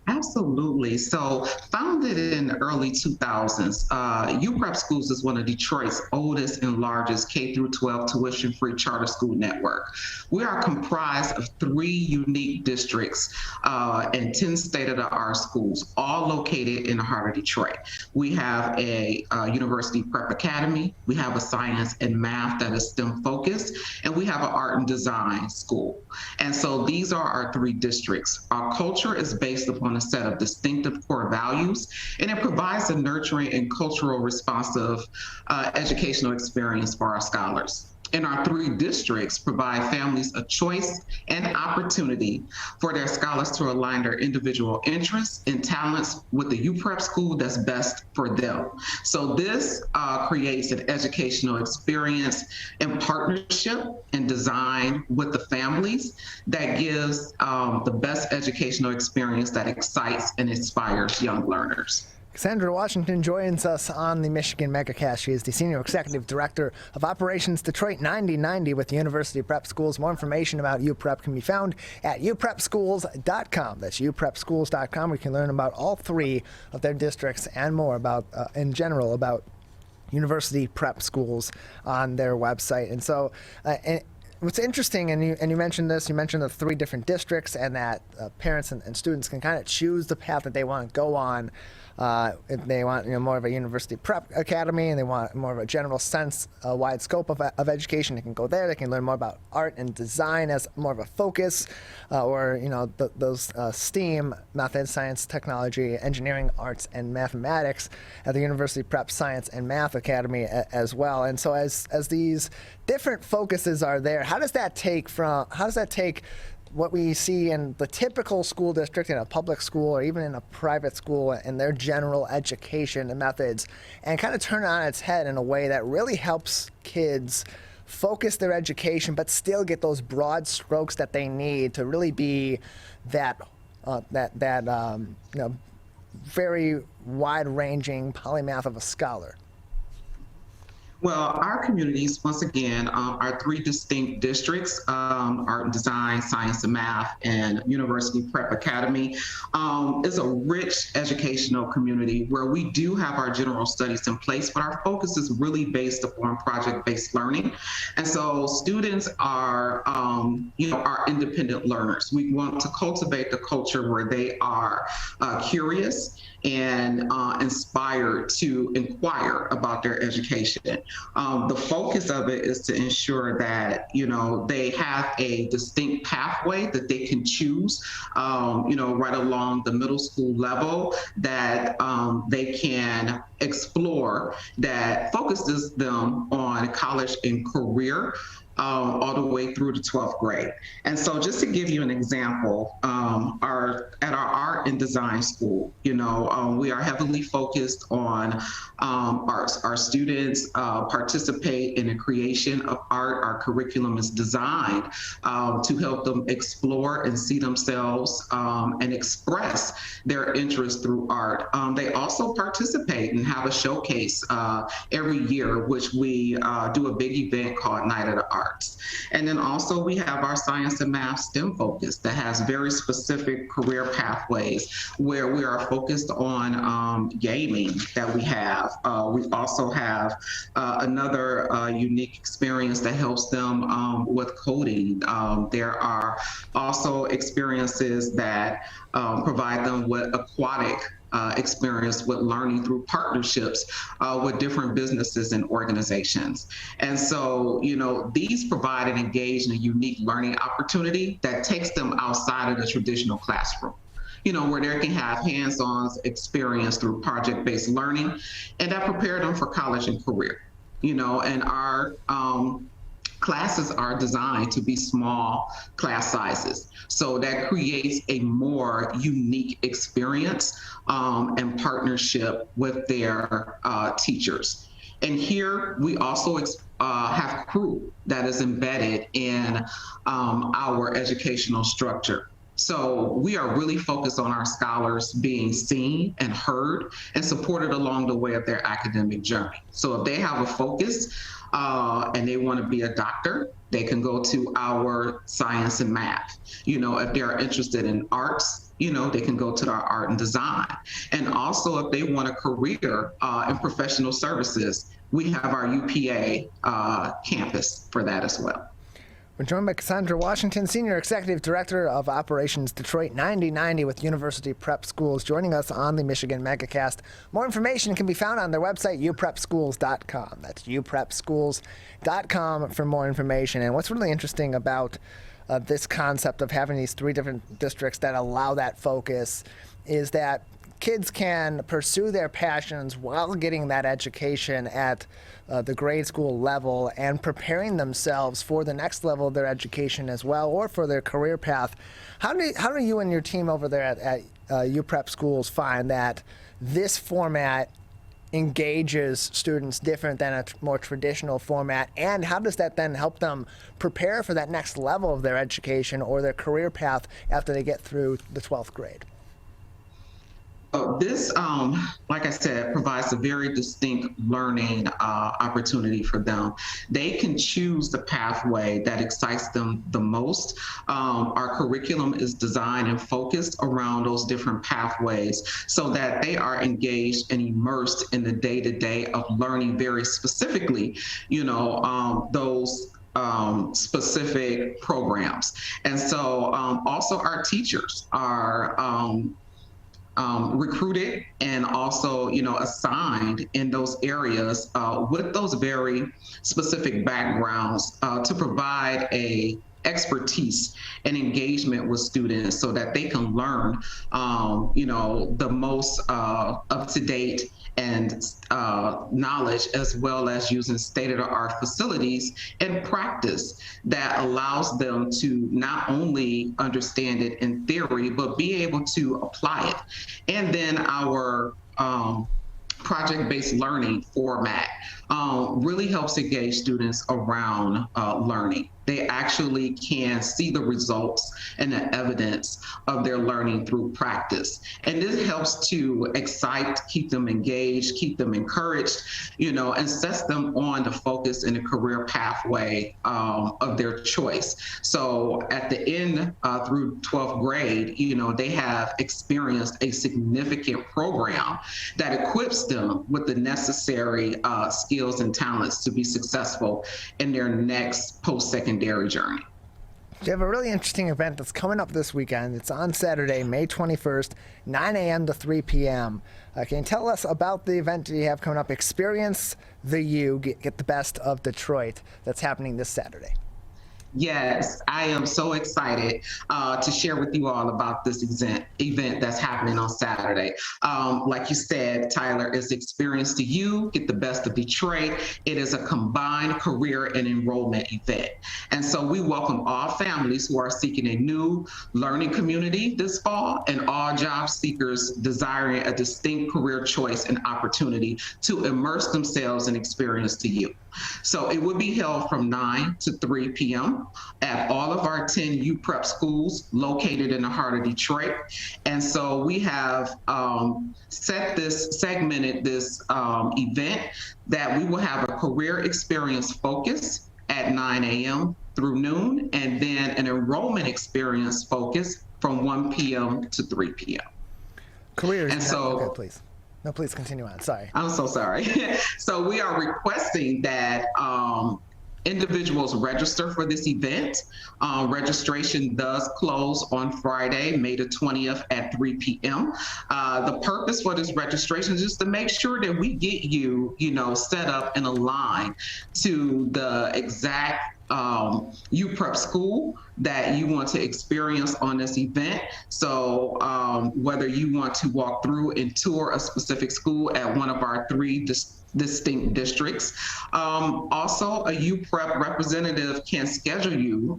[SPEAKER 18] Absolutely. So founded in the early 2000s, UPrep Schools is one of Detroit's oldest and largest K-12 tuition-free charter school network. We are comprised of 3 unique districts and 10 state-of-the-art schools, all located in the heart of Detroit. We have a University Prep Academy, we have a science and math that is STEM focused, and we have an art and design school. And so these are our 3 districts. Our culture is based upon a set of distinctive core values, and it provides a nurturing and cultural responsive educational experience for our scholars. And our 3 districts provide families a choice and opportunity for their scholars to align their individual interests and talents with the UPrep school that's best for them. So this creates an educational experience in partnership and design with the families that gives the best educational experience that excites and inspires young learners.
[SPEAKER 1] Cassandra Washington joins us on the Michigan Megacast. She is the Senior Executive Director of Operations Detroit 9090 with the University Prep Schools. More information about UPrep can be found at uprepschools.com. That's uprepschools.com. We can learn about all 3 of their districts and more about, in general, about university prep schools on their website. And so, what's interesting, and you mentioned this, you mentioned the 3 different districts and that parents and students can kind of choose the path that they want to go on. If they want more of a university prep academy and they want more of a general sense, a wide scope of education, they can go there. They can learn more about art and design as more of a focus, or those STEAM, methods, science, technology, engineering, arts, and mathematics at the University Prep Science and Math Academy as well. And so as these different focuses are there, how does that take what we see in the typical school district in a public school or even in a private school and their general education and methods and kind of turn it on its head in a way that really helps kids focus their education but still get those broad strokes that they need to really be that very wide-ranging polymath of a scholar?
[SPEAKER 18] Well, our communities, once again, our 3 distinct districts, art and design, science and math, and University Prep Academy, is a rich educational community where we do have our general studies in place, but our focus is really based upon project-based learning. And so students are, are independent learners. We want to cultivate the culture where they are curious and inspired to inquire about their education. The focus of it is to ensure that, they have a distinct pathway that they can choose, right along the middle school level that they can explore that focuses them on college and career. All the way through to 12th grade. And so just to give you an example, at our art and design school, we are heavily focused on our students participate in the creation of art. Our curriculum is designed to help them explore and see themselves and express their interest through art. They also participate and have a showcase every year, which we do a big event called Night of the Arts. And then also we have our science and math STEM focus that has very specific career pathways where we are focused on gaming that we have. We also have another unique experience that helps them with coding. There are also experiences that provide them with aquatic experience with learning through partnerships with different businesses and organizations. And so, these provide an engaged and unique learning opportunity that takes them outside of the traditional classroom, where they can have hands-on experience through project-based learning, and that prepare them for college and career, and our classes are designed to be small class sizes. So that creates a more unique experience and partnership with their teachers. And here we also have crew that is embedded in our educational structure. So we are really focused on our scholars being seen and heard and supported along the way of their academic journey. So if they have a focus and they want to be a doctor, they can go to our science and math. You know, if they're interested in arts, you know, they can go to our art and design. And also if they want a career in professional services, we have our UPA campus for that as well.
[SPEAKER 1] We're joined by Cassandra Washington, Senior Executive Director of Operations Detroit 9090 with University Prep Schools, joining us on the Michigan Megacast. More information can be found on their website, uprepschools.com. That's uprepschools.com for more information. And what's really interesting about this concept of having these 3 different districts that allow that focus is that kids can pursue their passions while getting that education at the grade school level and preparing themselves for the next level of their education as well, or for their career path. How do you and your team over there at UPrep Schools find that this format engages students different than a more traditional format, and how does that then help them prepare for that next level of their education or their career path after they get through the 12th grade?
[SPEAKER 18] This, like I said, provides a very distinct learning opportunity for them. They can choose the pathway that excites them the most. Our curriculum is designed and focused around those different pathways so that they are engaged and immersed in the day-to-day of learning very specifically, you know, those specific programs. And so also our teachers are recruited and also, you know, assigned in those areas with those very specific backgrounds to provide a expertise and engagement with students so that they can learn, you know, the most up-to-date and knowledge, as well as using state-of-the-art facilities and practice that allows them to not only understand it in theory, but be able to apply it. And then our project-based learning format really helps engage students around learning. They actually can see the results and the evidence of their learning through practice. And this helps to excite, keep them engaged, keep them encouraged, you know, and sets them on the focus in a career pathway of their choice. So at the end through 12th grade, you know, they have experienced a significant program that equips them with the necessary skills and talents to be successful in their next post-secondary journey.
[SPEAKER 1] You have a really interesting event that's coming up this weekend. It's on Saturday, May 21st, 9 a.m. to 3 p.m. Can you tell us about the event you have coming up? Experience the U, get the best of Detroit, that's happening this Saturday.
[SPEAKER 18] Yes, I am so excited to share with you all about this event that's happening on Saturday. Like you said, Tyler, it's Experience the U, Get the Best of Detroit. It is a combined career and enrollment event. And so we welcome all families who are seeking a new learning community this fall, and all job seekers desiring a distinct career choice and opportunity to immerse themselves in Experience the U. So it will be held from 9 to 3 p.m. at all of our 10 UPrep schools located in the heart of Detroit. And so we have segmented this event that we will have a career experience focus at 9 a.m. through noon, and then an enrollment experience focus from 1 p.m. to 3 p.m.
[SPEAKER 1] Careers.
[SPEAKER 18] And so,
[SPEAKER 1] okay, please. No, please continue on. Sorry.
[SPEAKER 18] I'm so sorry. So we are requesting that individuals register for this event. Registration does close on Friday, May the 20th at 3 p.m. The purpose for this registration is just to make sure that we get you, you know, set up and aligned to the exact UPrep school that you want to experience on this event. So whether you want to walk through and tour a specific school at one of our 3 distinct districts. Also, a UPrep representative can schedule you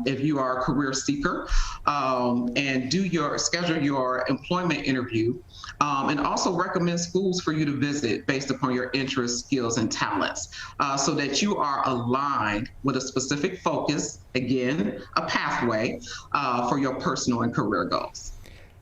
[SPEAKER 18] if you are a career seeker and schedule your employment interview and also recommend schools for you to visit based upon your interests, skills, and talents so that you are aligned with a specific focus, again, a pathway for your personal and career goals.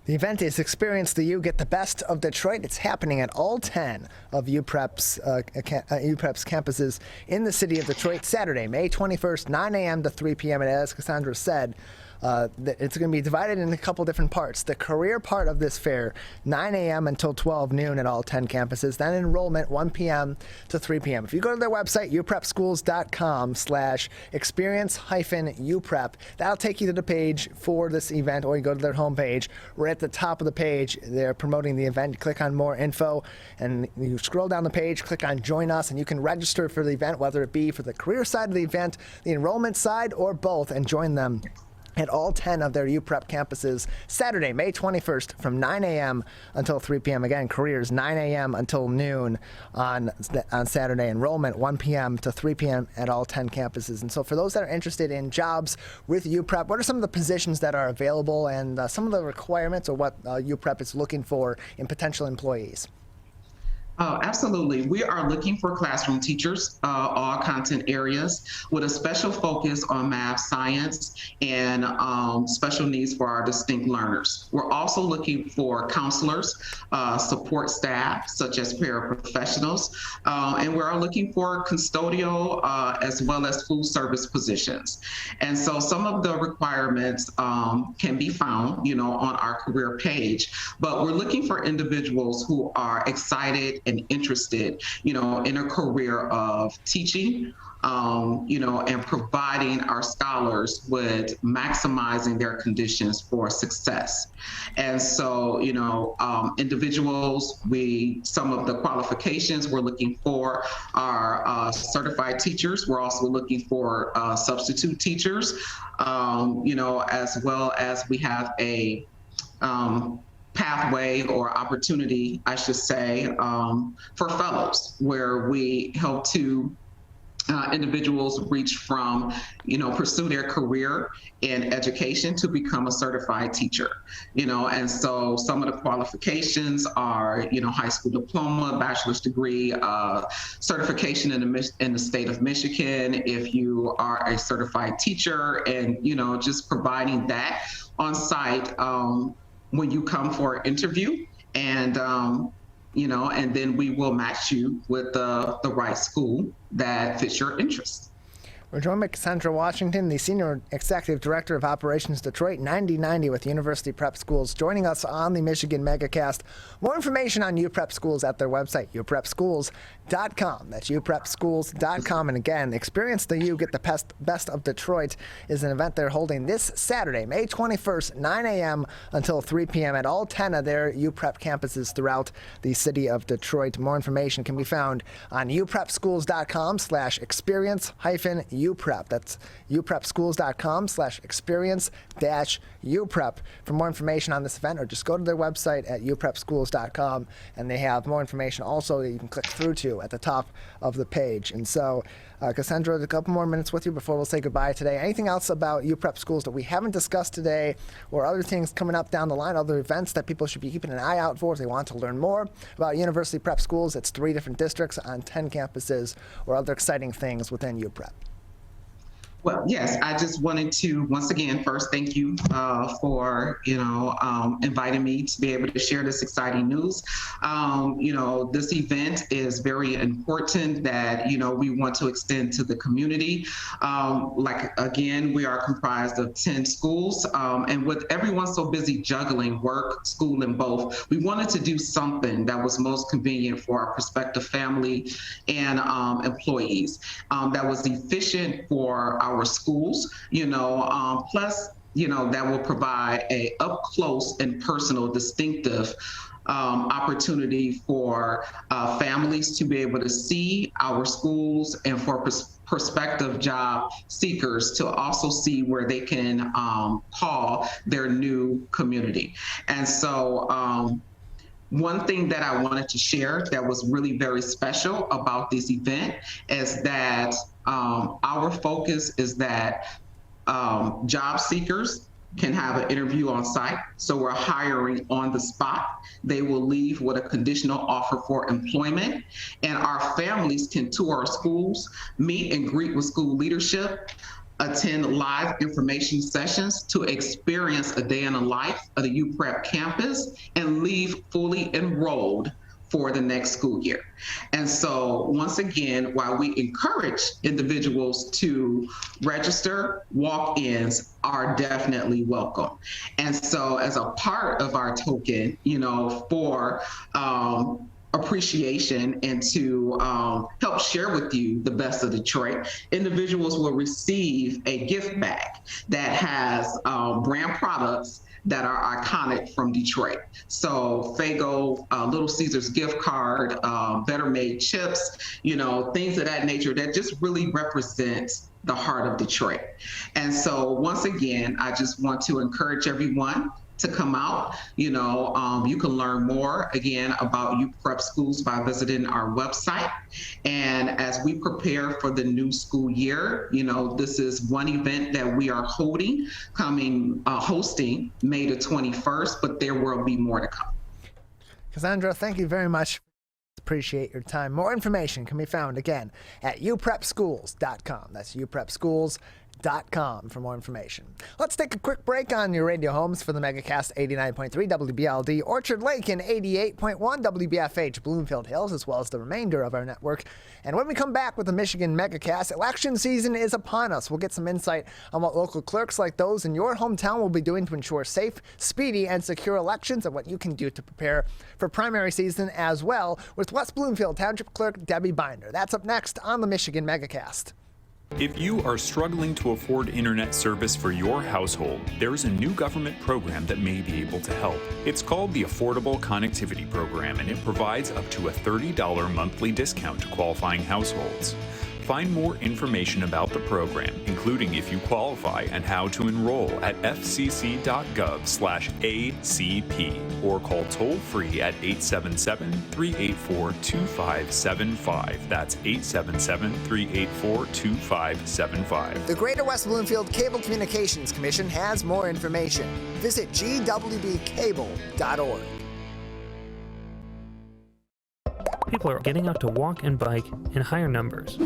[SPEAKER 1] The event is Experience the U, Get the Best of Detroit. It's happening at all 10 of UPrep's campuses in the city of Detroit, Saturday, May 21st, 9 a.m. to 3 p.m. And as Cassandra said, it's going to be divided into a couple different parts. The career part of this fair, 9 a.m. until 12 noon at all 10 campuses. Then enrollment, 1 p.m. to 3 p.m. If you go to their website, uprepschools.com/experience-uprep, that'll take you to the page for this event, or you go to their homepage. Right at the top of the page, they're promoting the event. You click on more info, and you scroll down the page, click on Join Us, and you can register for the event, whether it be for the career side of the event, the enrollment side, or both, and join them at all 10 of their UPrep campuses, Saturday, May 21st, from 9 a.m. until 3 p.m. Again, careers, 9 a.m. until noon on Saturday. Enrollment, 1 p.m. to 3 p.m. at all 10 campuses. And so for those that are interested in jobs with UPrep, what are some of the positions that are available and some of the requirements, or what UPrep is looking for in potential employees?
[SPEAKER 18] Oh, absolutely. We are looking for classroom teachers, all content areas, with a special focus on math, science, and special needs for our distinct learners. We're also looking for counselors, support staff, such as paraprofessionals, and we're looking for custodial as well as food service positions. And so some of the requirements can be found, on our career page, but we're looking for individuals who are excited and interested, in a career of teaching, and providing our scholars with maximizing their conditions for success. And so, individuals, some of the qualifications we're looking for are certified teachers. We're also looking for substitute teachers, as well as we have a pathway or opportunity, I should say, for fellows, where we help to individuals reach from, pursue their career in education to become a certified teacher, and so some of the qualifications are, high school diploma, bachelor's degree, certification in the state of Michigan, if you are a certified teacher, and, just providing that on site when you come for an interview, and and then we will match you with the right school that fits your interests.
[SPEAKER 1] We're joined by Cassandra Washington, the Senior Executive Director of Operations Detroit 9090 with University Prep Schools, joining us on the Michigan Megacast. More information on UPrep Schools at their website, uprepschools.com. That's uprepschools.com. And again, Experience the U, Get the Best of Detroit is an event they're holding this Saturday, May 21st, 9 a.m. until 3 p.m. at all 10 of their UPrep campuses throughout the city of Detroit. More information can be found on uprepschools.com/experience-UPrep. That's uprepschools.com/experience-UPrep for more information on this event, or just go to their website at uprepschools.com, and they have more information also that you can click through to at the top of the page. And so, Cassandra, a couple more minutes with you before we'll say goodbye today. Anything else about UPrep Schools that we haven't discussed today, or other things coming up down the line, other events that people should be keeping an eye out for if they want to learn more about University Prep Schools? It's 3 different districts on 10 campuses, or other exciting things within UPrep.
[SPEAKER 18] Well, yes, I just wanted to, once again, first thank you for, inviting me to be able to share this exciting news. This event is very important that, we want to extend to the community. Again, we are comprised of 10 schools, and with everyone so busy juggling work, school, and both, we wanted to do something that was most convenient for our prospective family and employees, that was efficient for our schools, plus that will provide a up close and personal, distinctive opportunity for families to be able to see our schools, and for prospective job seekers to also see where they can call their new community. And so one thing that I wanted to share that was really very special about this event is that our focus is that job seekers can have an interview on site. So we're hiring on the spot. They will leave with a conditional offer for employment, and our families can tour our schools, meet and greet with school leadership, attend live information sessions to experience a day in the life of the UPrep campus, and leave fully enrolled for the next school year. And so once again, while we encourage individuals to register, walk-ins are definitely welcome. And so as a part of our token, for appreciation and to help share with you the best of Detroit, individuals will receive a gift bag that has brand products that are iconic from Detroit. So Fago, Little Caesars gift card, Better Made chips, things of that nature that just really represents the heart of Detroit. And so once again, I just want to encourage everyone to come out. You can learn more again about UPrep schools by visiting our website. And as we prepare for the new school year, this is one event that we are hosting May the 21st, but there will be more to come.
[SPEAKER 1] Cassandra, thank you very much. Appreciate your time. More information can be found again at uprepschools.com. That's uprepschools.com for more information. Let's take a quick break on your radio homes for the Megacast 89.3 WBLD Orchard Lake and 88.1 WBFH Bloomfield Hills, as well as the remainder of our network. And when we come back with the Michigan Megacast, election season is upon us. We'll get some insight on what local clerks like those in your hometown will be doing to ensure safe, speedy, and secure elections, and what you can do to prepare for primary season as well, with West Bloomfield Township Clerk Debbie Binder. That's up next on the Michigan Megacast.
[SPEAKER 2] If you are struggling to afford internet service for your household, there is a new government program that may be able to help. It's called the Affordable Connectivity Program, and it provides up to a $30 monthly discount to qualifying households. Find more information about the program, including if you qualify and how to enroll, at fcc.gov/ACP, or call toll-free at 877-384-2575. That's 877-384-2575.
[SPEAKER 1] The Greater West Bloomfield Cable Communications Commission has more information. Visit gwbcable.org.
[SPEAKER 3] People are getting out to walk and bike in higher numbers.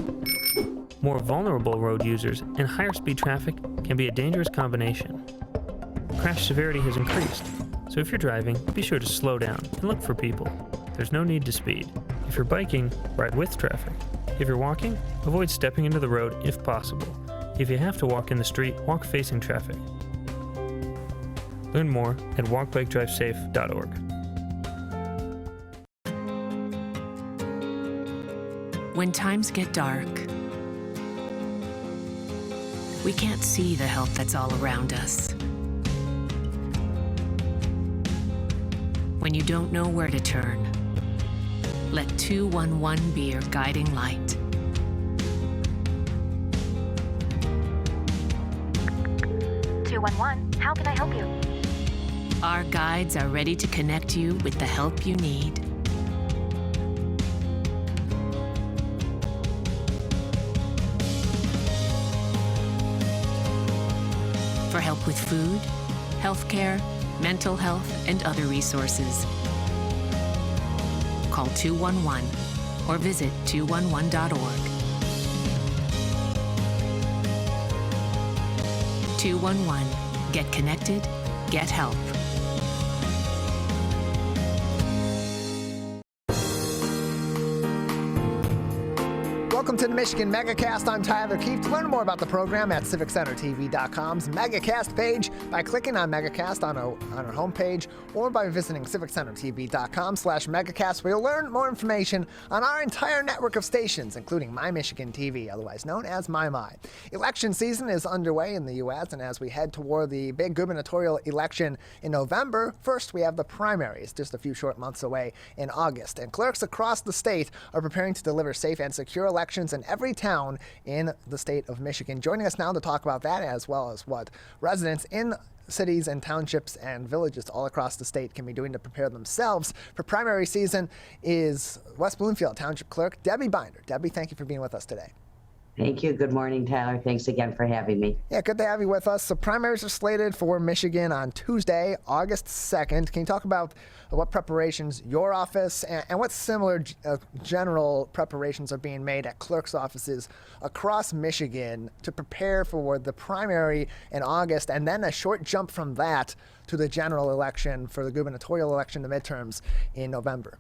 [SPEAKER 3] More vulnerable road users and higher speed traffic can be a dangerous combination. Crash severity has increased, so if you're driving, be sure to slow down and look for people. There's no need to speed. If you're biking, ride with traffic. If you're walking, avoid stepping into the road if possible. If you have to walk in the street, walk facing traffic. Learn more at walkbikedrivesafe.org.
[SPEAKER 4] When times get dark, we can't see the help that's all around us. When you don't know where to turn, let 211 be your guiding light.
[SPEAKER 15] How can I help you?
[SPEAKER 4] Our guides are ready to connect you with the help you need. For help with food, healthcare, mental health, and other resources, call 211 or visit 211.org. 211. Get connected, get help.
[SPEAKER 1] Welcome to the Michigan Megacast. I'm Tyler Keefe. To learn more about the program at civiccentertv.com's Megacast page by clicking on Megacast on our homepage or by visiting civiccentertv.com/Megacast, where you'll learn more information on our entire network of stations, including My Michigan TV, otherwise known as My. Election season is underway in the U.S., and as we head toward the big gubernatorial election in November, first we have the primaries, just a few short months away in August. And clerks across the state are preparing to deliver safe and secure elections in every town in the state of Michigan. Joining us now to talk about that, as well as what residents in cities and townships and villages all across the state can be doing to prepare themselves for primary season, is West Bloomfield Township Clerk Debbie Binder. Debbie, thank you for being with us today.
[SPEAKER 15] Thank you. Good morning, Tyler. Thanks again for having me.
[SPEAKER 1] Yeah, good to have you with us. So primaries are slated for Michigan on Tuesday, August 2nd. Can you talk about what preparations your office and what similar general preparations are being made at clerks' offices across Michigan to prepare for the primary in August, and then a short jump from that to the general election for the gubernatorial election, the midterms in November?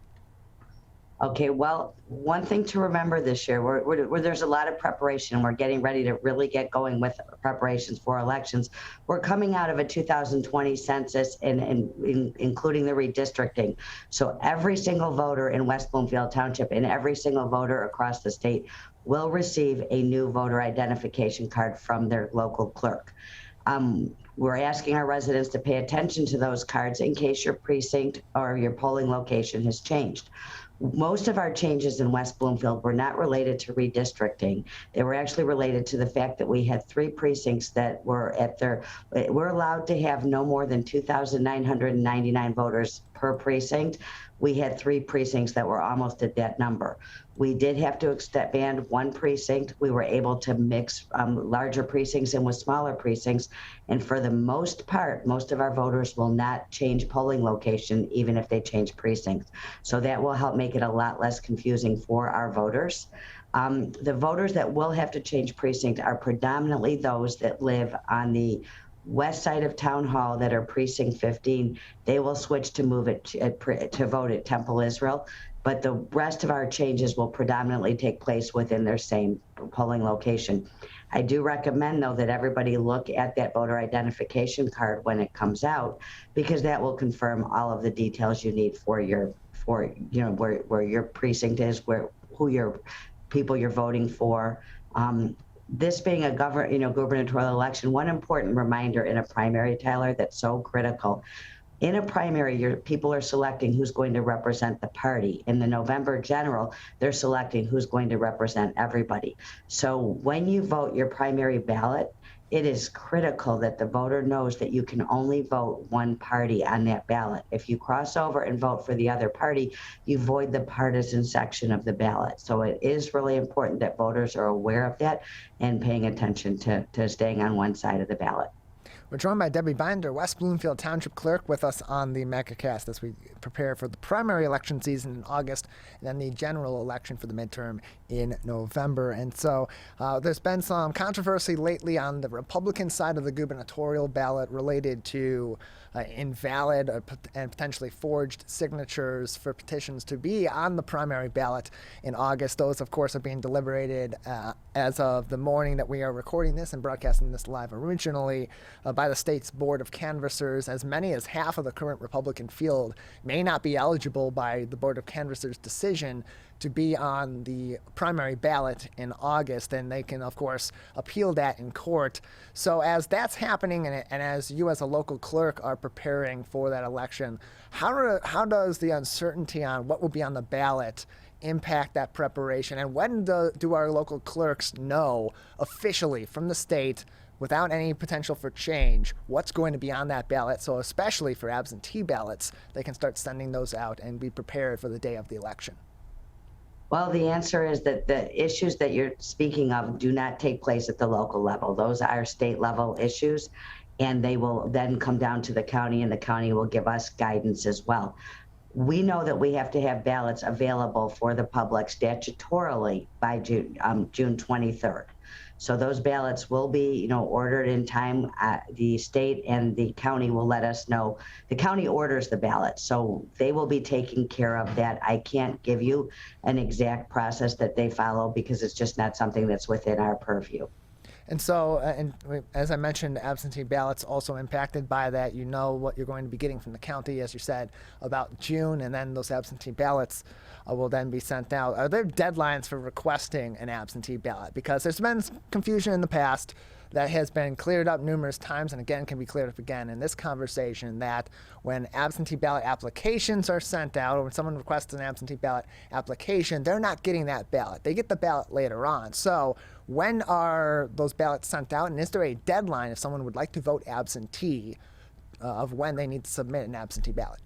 [SPEAKER 15] Okay, well, one thing to remember this year, where there's a lot of preparation, we're getting ready to really get going with preparations for elections. We're coming out of a 2020 census and including the redistricting. So every single voter in West Bloomfield Township and every single voter across the state will receive a new voter identification card from their local clerk. We're asking our residents to pay attention to those cards in case your precinct or your polling location has changed. Most of our changes in West Bloomfield were not related to redistricting. They were actually related to the fact that we had 3 precincts that were we're allowed to have no more than 2,999 voters per precinct. We had 3 precincts that were almost at that number. We did have to expand 1 precinct. We were able to mix larger precincts in with smaller precincts. And for the most part, most of our voters will not change polling location, even if they change precincts. So that will help make it a lot less confusing for our voters. The voters that will have to change precinct are predominantly those that live on the west side of Town Hall that are precinct 15. They will switch to move it to vote at Temple Israel, but the rest of our changes will predominantly take place within their same polling location. I do recommend, though, that everybody look at that voter identification card when it comes out, because that will confirm all of the details you need for where your precinct is, who your people you're voting for. This being a gubernatorial election, one important reminder in a primary, Tyler, that's so critical. In a primary, your people are selecting who's going to represent the party. In the November general, they're selecting who's going to represent everybody. So when you vote your primary ballot, it is critical that the voter knows that you can only vote one party on that ballot. If you cross over and vote for the other party, you void the partisan section of the ballot. So it is really important that voters are aware of that and paying attention to staying on one side of the ballot.
[SPEAKER 1] We're joined by Debbie Binder, West Bloomfield Township Clerk, with us on the Megacast as we prepare for the primary election season in August and then the general election for the midterm in November. And so there's been some controversy lately on the Republican side of the gubernatorial ballot related to invalid and potentially forged signatures for petitions to be on the primary ballot in August. Those, of course, are being deliberated as of the morning that we are recording this and broadcasting this live originally by the state's Board of Canvassers. As many as half of the current Republican field may not be eligible by the Board of Canvassers' decision to be on the primary ballot in August, and they can, of course, appeal that in court. So as that's happening, and as you as a local clerk are preparing for that election, how does the uncertainty on what will be on the ballot impact that preparation? And when do our local clerks know officially from the state, without any potential for change, what's going to be on that ballot? So especially for absentee ballots, they can start sending those out and be prepared for the day of the election.
[SPEAKER 15] Well, the answer is that the issues that you're speaking of do not take place at the local level. Those are state level issues, and they will then come down to the county, and the county will give us guidance as well. We know that we have to have ballots available for the public statutorily by June 23rd. So those ballots will be, ordered in time. The state and the county will let us know. The county orders the ballots, so they will be taking care of that. I can't give you an exact process that they follow because it's just not something that's within our purview.
[SPEAKER 1] And so, as I mentioned, absentee ballots also impacted by that. You know what you're going to be getting from the county, as you said, about June, and then those absentee ballots will then be sent out. Are there deadlines for requesting an absentee ballot? Because there's been confusion in the past that has been cleared up numerous times and again can be cleared up again in this conversation, that when absentee ballot applications are sent out, or when someone requests an absentee ballot application, they're not getting that ballot. They get the ballot later on. So when are those ballots sent out, and is there a deadline if someone would like to vote absentee of when they need to submit an absentee ballot?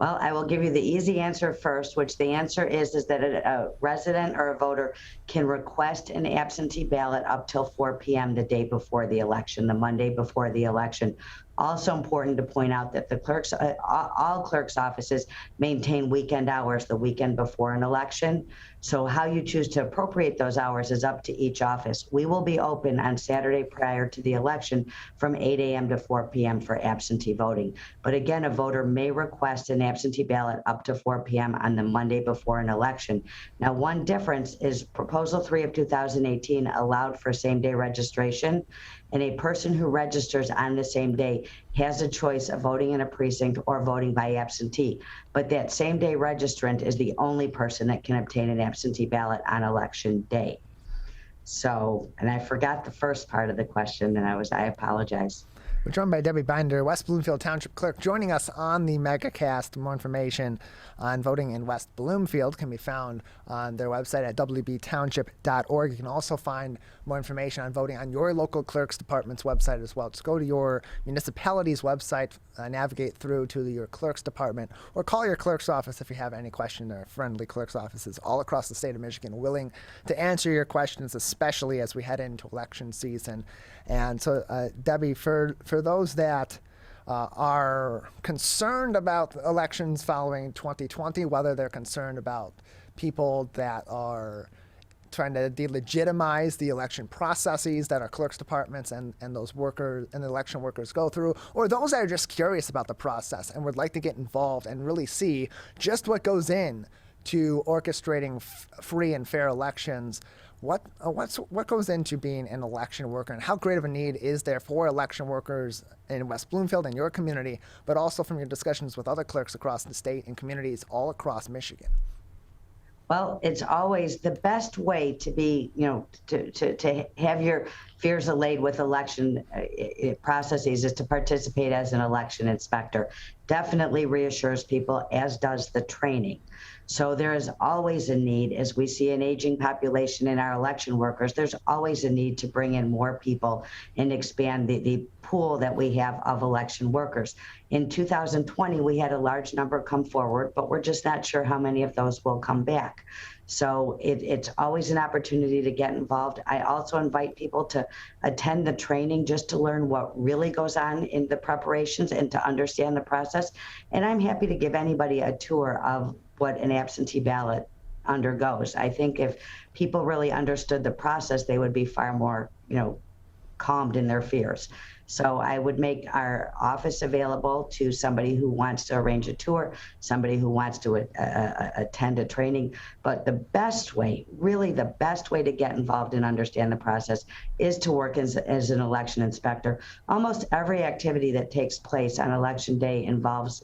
[SPEAKER 15] Well, I will give you the easy answer first, which the answer is that a resident or a voter can request an absentee ballot up till 4 p.m. the day before the election, the Monday before the election. Also important to point out that the clerks, all clerks' offices maintain weekend hours the weekend before an election. So how you choose to appropriate those hours is up to each office. We will be open on Saturday prior to the election from 8 a.m. to 4 p.m. for absentee voting. But again, a voter may request an absentee ballot up to 4 p.m. on the Monday before an election. Now, one difference is Proposal 3 of 2018 allowed for same-day registration, and a person who registers on the same day has a choice of voting in a precinct or voting by absentee. But that same day registrant is the only person that can obtain an absentee ballot on election day. So, and I forgot the first part of the question, and I apologize.
[SPEAKER 1] We're joined by Debbie Binder, West Bloomfield Township Clerk, joining us on the Megacast. More information on voting in West Bloomfield can be found on their website at wbtownship.org. You can also find more information on voting on your local clerk's department's website as well. Just go to your municipality's website, navigate through to your clerk's department, or call your clerk's office if you have any question. There are friendly clerk's offices all across the state of Michigan willing to answer your questions, especially as we head into election season. And so, Debbie, for those that are concerned about elections following 2020, whether they're concerned about people that are trying to delegitimize the election processes that our clerk's departments and those workers and the election workers go through, or those that are just curious about the process and would like to get involved and really see just what goes in to orchestrating free and fair elections. What goes into being an election worker, and how great of a need is there for election workers in West Bloomfield and your community, but also from your discussions with other clerks across the state and communities all across Michigan?
[SPEAKER 15] Well, it's always the best way to be, to have your fears allayed with election processes is to participate as an election inspector. Definitely reassures people, as does the training. So there is always a need, as we see an aging population in our election workers, there's always a need to bring in more people and expand the pool that we have of election workers. In 2020, we had a large number come forward, but we're just not sure how many of those will come back. So it's always an opportunity to get involved. I also invite people to attend the training just to learn what really goes on in the preparations and to understand the process. And I'm happy to give anybody a tour of what an absentee ballot undergoes. I think if people really understood the process, they would be far more, calmed in their fears. So I would make our office available to somebody who wants to arrange a tour, somebody who wants to attend a training. But the best way, really the best way to get involved and understand the process is to work as an election inspector. Almost every activity that takes place on election day involves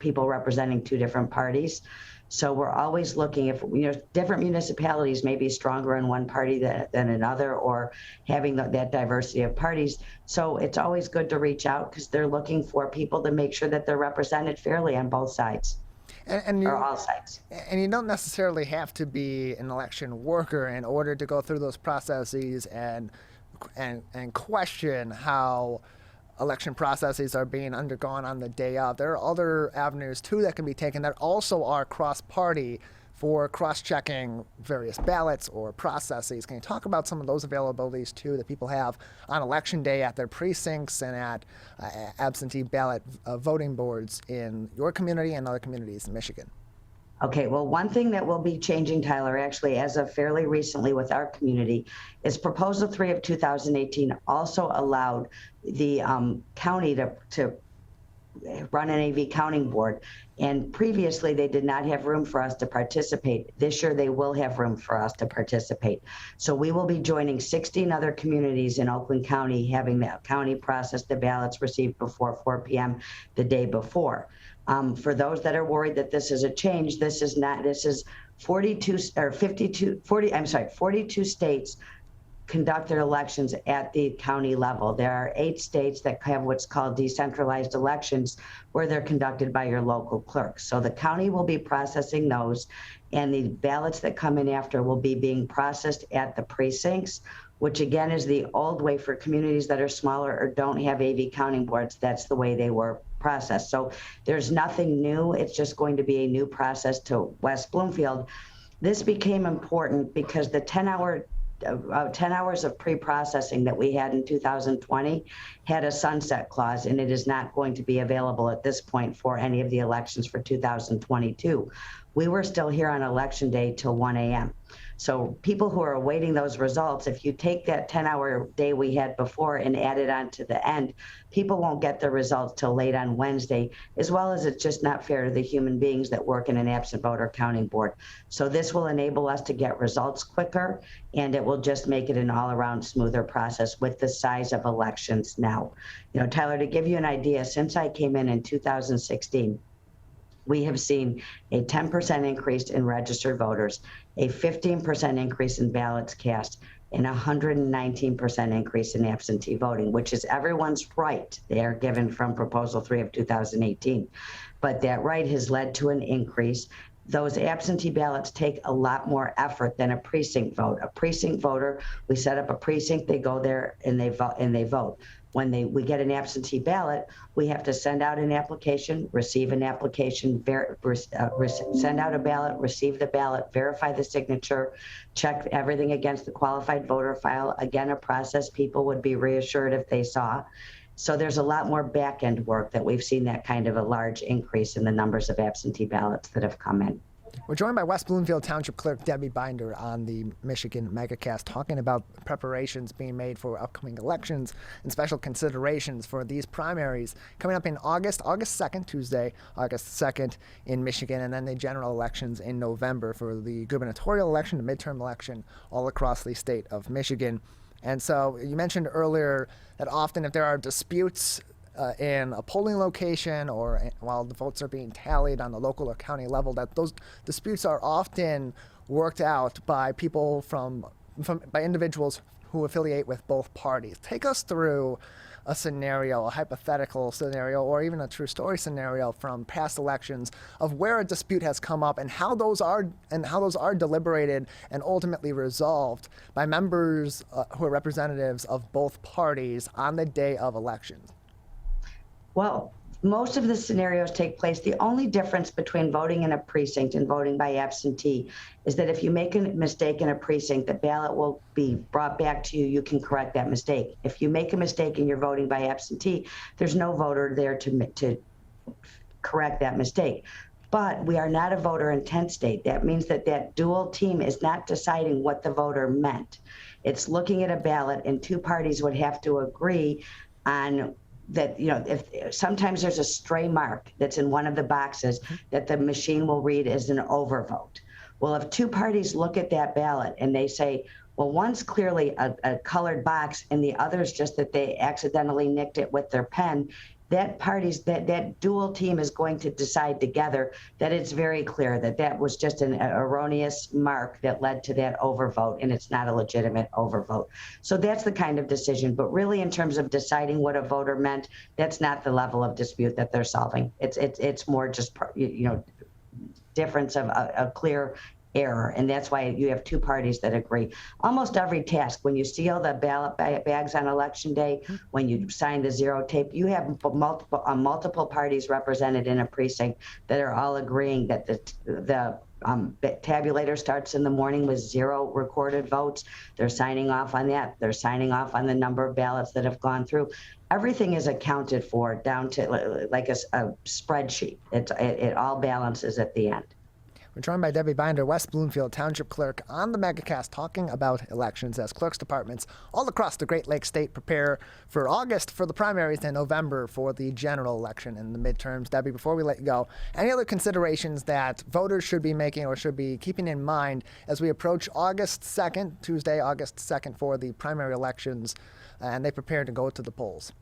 [SPEAKER 15] people representing two different parties. So we're always looking if, different municipalities may be stronger in one party than another, or having that diversity of parties. So it's always good to reach out because they're looking for people to make sure that they're represented fairly on both sides. Or all sides.
[SPEAKER 1] And you don't necessarily have to be an election worker in order to go through those processes and question how election processes are being undergone on the day of. There are other avenues too that can be taken that also are cross-party for cross-checking various ballots or processes. Can you talk about some of those availabilities too that people have on election day at their precincts and at absentee ballot voting boards in your community and other communities in Michigan?
[SPEAKER 15] Okay, well, one thing that will be changing, Tyler, actually, as of fairly recently with our community, is Proposal 3 of 2018 also allowed the county to run an AV counting board. And previously, they did not have room for us to participate. This year, they will have room for us to participate. So we will be joining 16 other communities in Oakland County, having the county process the ballots received before 4 p.m. the day before. For those that are worried that this is a change, this is not. This is 42 states conduct their elections at the county level. There are 8 states that have what's called decentralized elections, where they're conducted by your local clerk. So the county will be processing those, and the ballots that come in after will be being processed at the precincts, which again is the old way for communities that are smaller or don't have AV counting boards. That's the way they were processed. So there's nothing new. It's just going to be a new process to West Bloomfield. This became important because the 10 hours of pre-processing that we had in 2020 had a sunset clause, and it is not going to be available at this point for any of the elections for 2022. We were still here on election day till 1 a.m. So people who are awaiting those results, if you take that 10-hour day we had before and add it on to the end, people won't get the results till late on Wednesday, as well as it's just not fair to the human beings that work in an absent voter counting board. So this will enable us to get results quicker, and it will just make it an all-around smoother process with the size of elections now. You know, Tyler, to give you an idea, since I came in 2016, we have seen a 10% increase in registered voters, a 15% increase in ballots cast, and 119% increase in absentee voting, which is everyone's right. They are given from Proposal 3 of 2018. But that right has led to an increase. Those absentee ballots take a lot more effort than a precinct vote. A precinct voter, we set up a precinct, they go there and they vote. When we get an absentee ballot, we have to send out an application, receive an application, send out a ballot, receive the ballot, verify the signature, check everything against the qualified voter file. Again, a process people would be reassured if they saw. So there's a lot more back-end work that we've seen that kind of a large increase in the numbers of absentee ballots that have come in.
[SPEAKER 1] We're joined by West Bloomfield Township Clerk Debbie Binder on the Michigan Megacast, talking about preparations being made for upcoming elections and special considerations for these primaries coming up in August 2nd, Tuesday, August 2nd in Michigan, and then the general elections in November for the gubernatorial election, the midterm election, all across the state of Michigan. And so you mentioned earlier that often if there are disputes in a polling location or while the votes are being tallied on the local or county level, that those disputes are often worked out by people by individuals who affiliate with both parties. Take us through a scenario, a hypothetical scenario, or even a true story scenario from past elections of where a dispute has come up and how those are deliberated and ultimately resolved by members who are representatives of both parties on the day of elections.
[SPEAKER 15] Well, most of the scenarios take place. The only difference between voting in a precinct and voting by absentee is that if you make a mistake in a precinct, the ballot will be brought back to you. You can correct that mistake. If you make a mistake and you're voting by absentee, there's no voter there to correct that mistake. But we are not a voter intent state. That means that dual team is not deciding what the voter meant. It's looking at a ballot, and two parties would have to agree on that, you know, if sometimes there's a stray mark that's in one of the boxes that the machine will read as an overvote. Well, if two parties look at that ballot and they say, well, one's clearly a colored box and the other's just that they accidentally nicked it with their pen, that dual team is going to decide together that it's very clear that that was just an erroneous mark that led to that overvote, and it's not a legitimate overvote. So that's the kind of decision. But really, in terms of deciding what a voter meant, that's not the level of dispute that they're solving. It's more just, you know, difference of a clear error, and that's why you have two parties that agree. Almost every task, when you seal the ballot bags on election day, when you sign the zero tape, you have multiple parties represented in a precinct that are all agreeing that the tabulator starts in the morning with 0 recorded votes. They're signing off on that. They're signing off on the number of ballots that have gone through. Everything is accounted for down to like a spreadsheet. It all balances at the end.
[SPEAKER 1] We're joined by Debbie Binder, West Bloomfield Township Clerk, on the Megacast, talking about elections as clerks' departments all across the Great Lakes State prepare for August for the primaries and November for the general election and the midterms. Debbie, before we let you go, any other considerations that voters should be making or should be keeping in mind as we approach August 2nd, Tuesday, August 2nd, for the primary elections, and they prepare to go to the polls?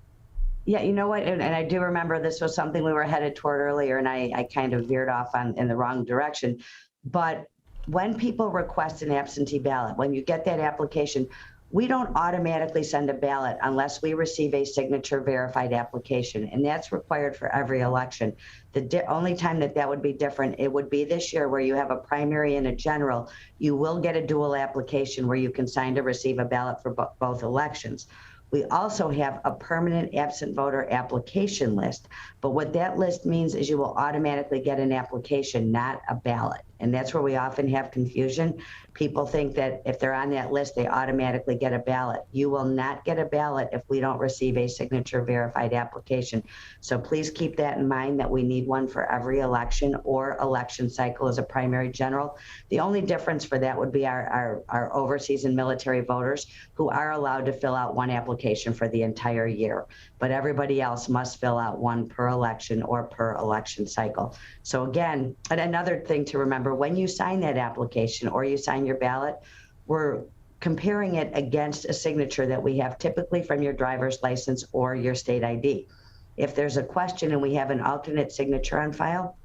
[SPEAKER 15] Yeah, you know what, and I do remember this was something we were headed toward earlier, and I kind of veered off in the wrong direction. But when people request an absentee ballot, when you get that application, we don't automatically send a ballot unless we receive a signature verified application, and that's required for every election. The only time that would be different, it would be this year where you have a primary and a general. You will get a dual application where you can sign to receive a ballot for both elections. We also have a permanent absent voter application list, but what that list means is you will automatically get an application, not a ballot. And that's where we often have confusion. People think that if they're on that list, they automatically get a ballot. You will not get a ballot if we don't receive a signature verified application. So please keep that in mind, that we need one for every election or election cycle as a primary general. The only difference for that would be our overseas and military voters, who are allowed to fill out one application for the entire year. But everybody else must fill out one per election or per election cycle. So again, and another thing to remember, when you sign that application or you sign your ballot, we're comparing it against a signature that we have typically from your driver's license or your state ID. If there's a question and we have an alternate signature on file,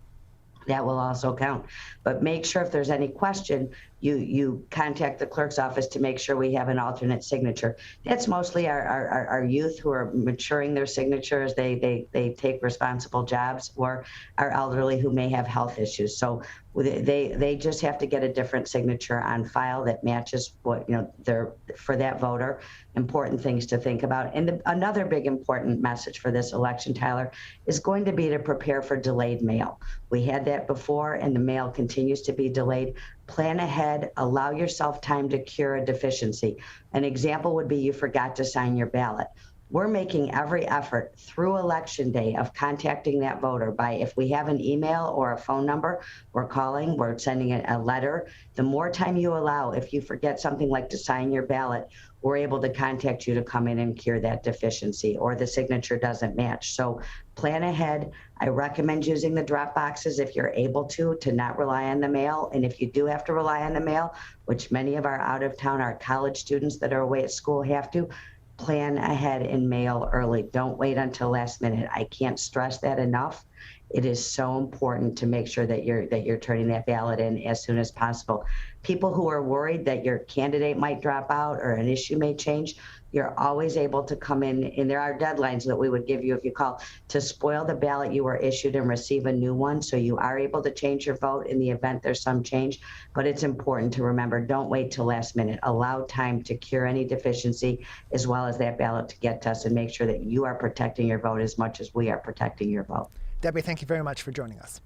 [SPEAKER 15] that will also count. But make sure if there's any question, you contact the clerk's office to make sure we have an alternate signature. That's mostly our youth who are maturing their signatures. They take responsible jobs, or our elderly who may have health issues. So they just have to get a different signature on file that matches what, they're for that voter. Important things to think about. And another big important message for this election, Tyler, is going to be to prepare for delayed mail. We had that before, and the mail continues to be delayed. Plan ahead, allow yourself time to cure a deficiency. An example would be you forgot to sign your ballot. We're making every effort through election day of contacting that voter by, if we have an email or a phone number, we're calling, we're sending a letter. The more time you allow, if you forget something like to sign your ballot, we're able to contact you to come in and cure that deficiency, or the signature doesn't match. So plan ahead. I recommend using the drop boxes if you're able to not rely on the mail. And if you do have to rely on the mail, which many of our our college students that are away at school have to, plan ahead and mail early. Don't wait until last minute. I can't stress that enough. It is so important to make sure that you're turning that ballot in as soon as possible. People who are worried that your candidate might drop out or an issue may change, you're always able to come in, and there are deadlines that we would give you if you call, to spoil the ballot you were issued and receive a new one, so you are able to change your vote in the event there's some change. But it's important to remember, don't wait till last minute. Allow time to cure any deficiency, as well as that ballot to get to us, and make sure that you are protecting your vote as much as we are protecting your vote.
[SPEAKER 1] Debbie, thank you very much for joining us.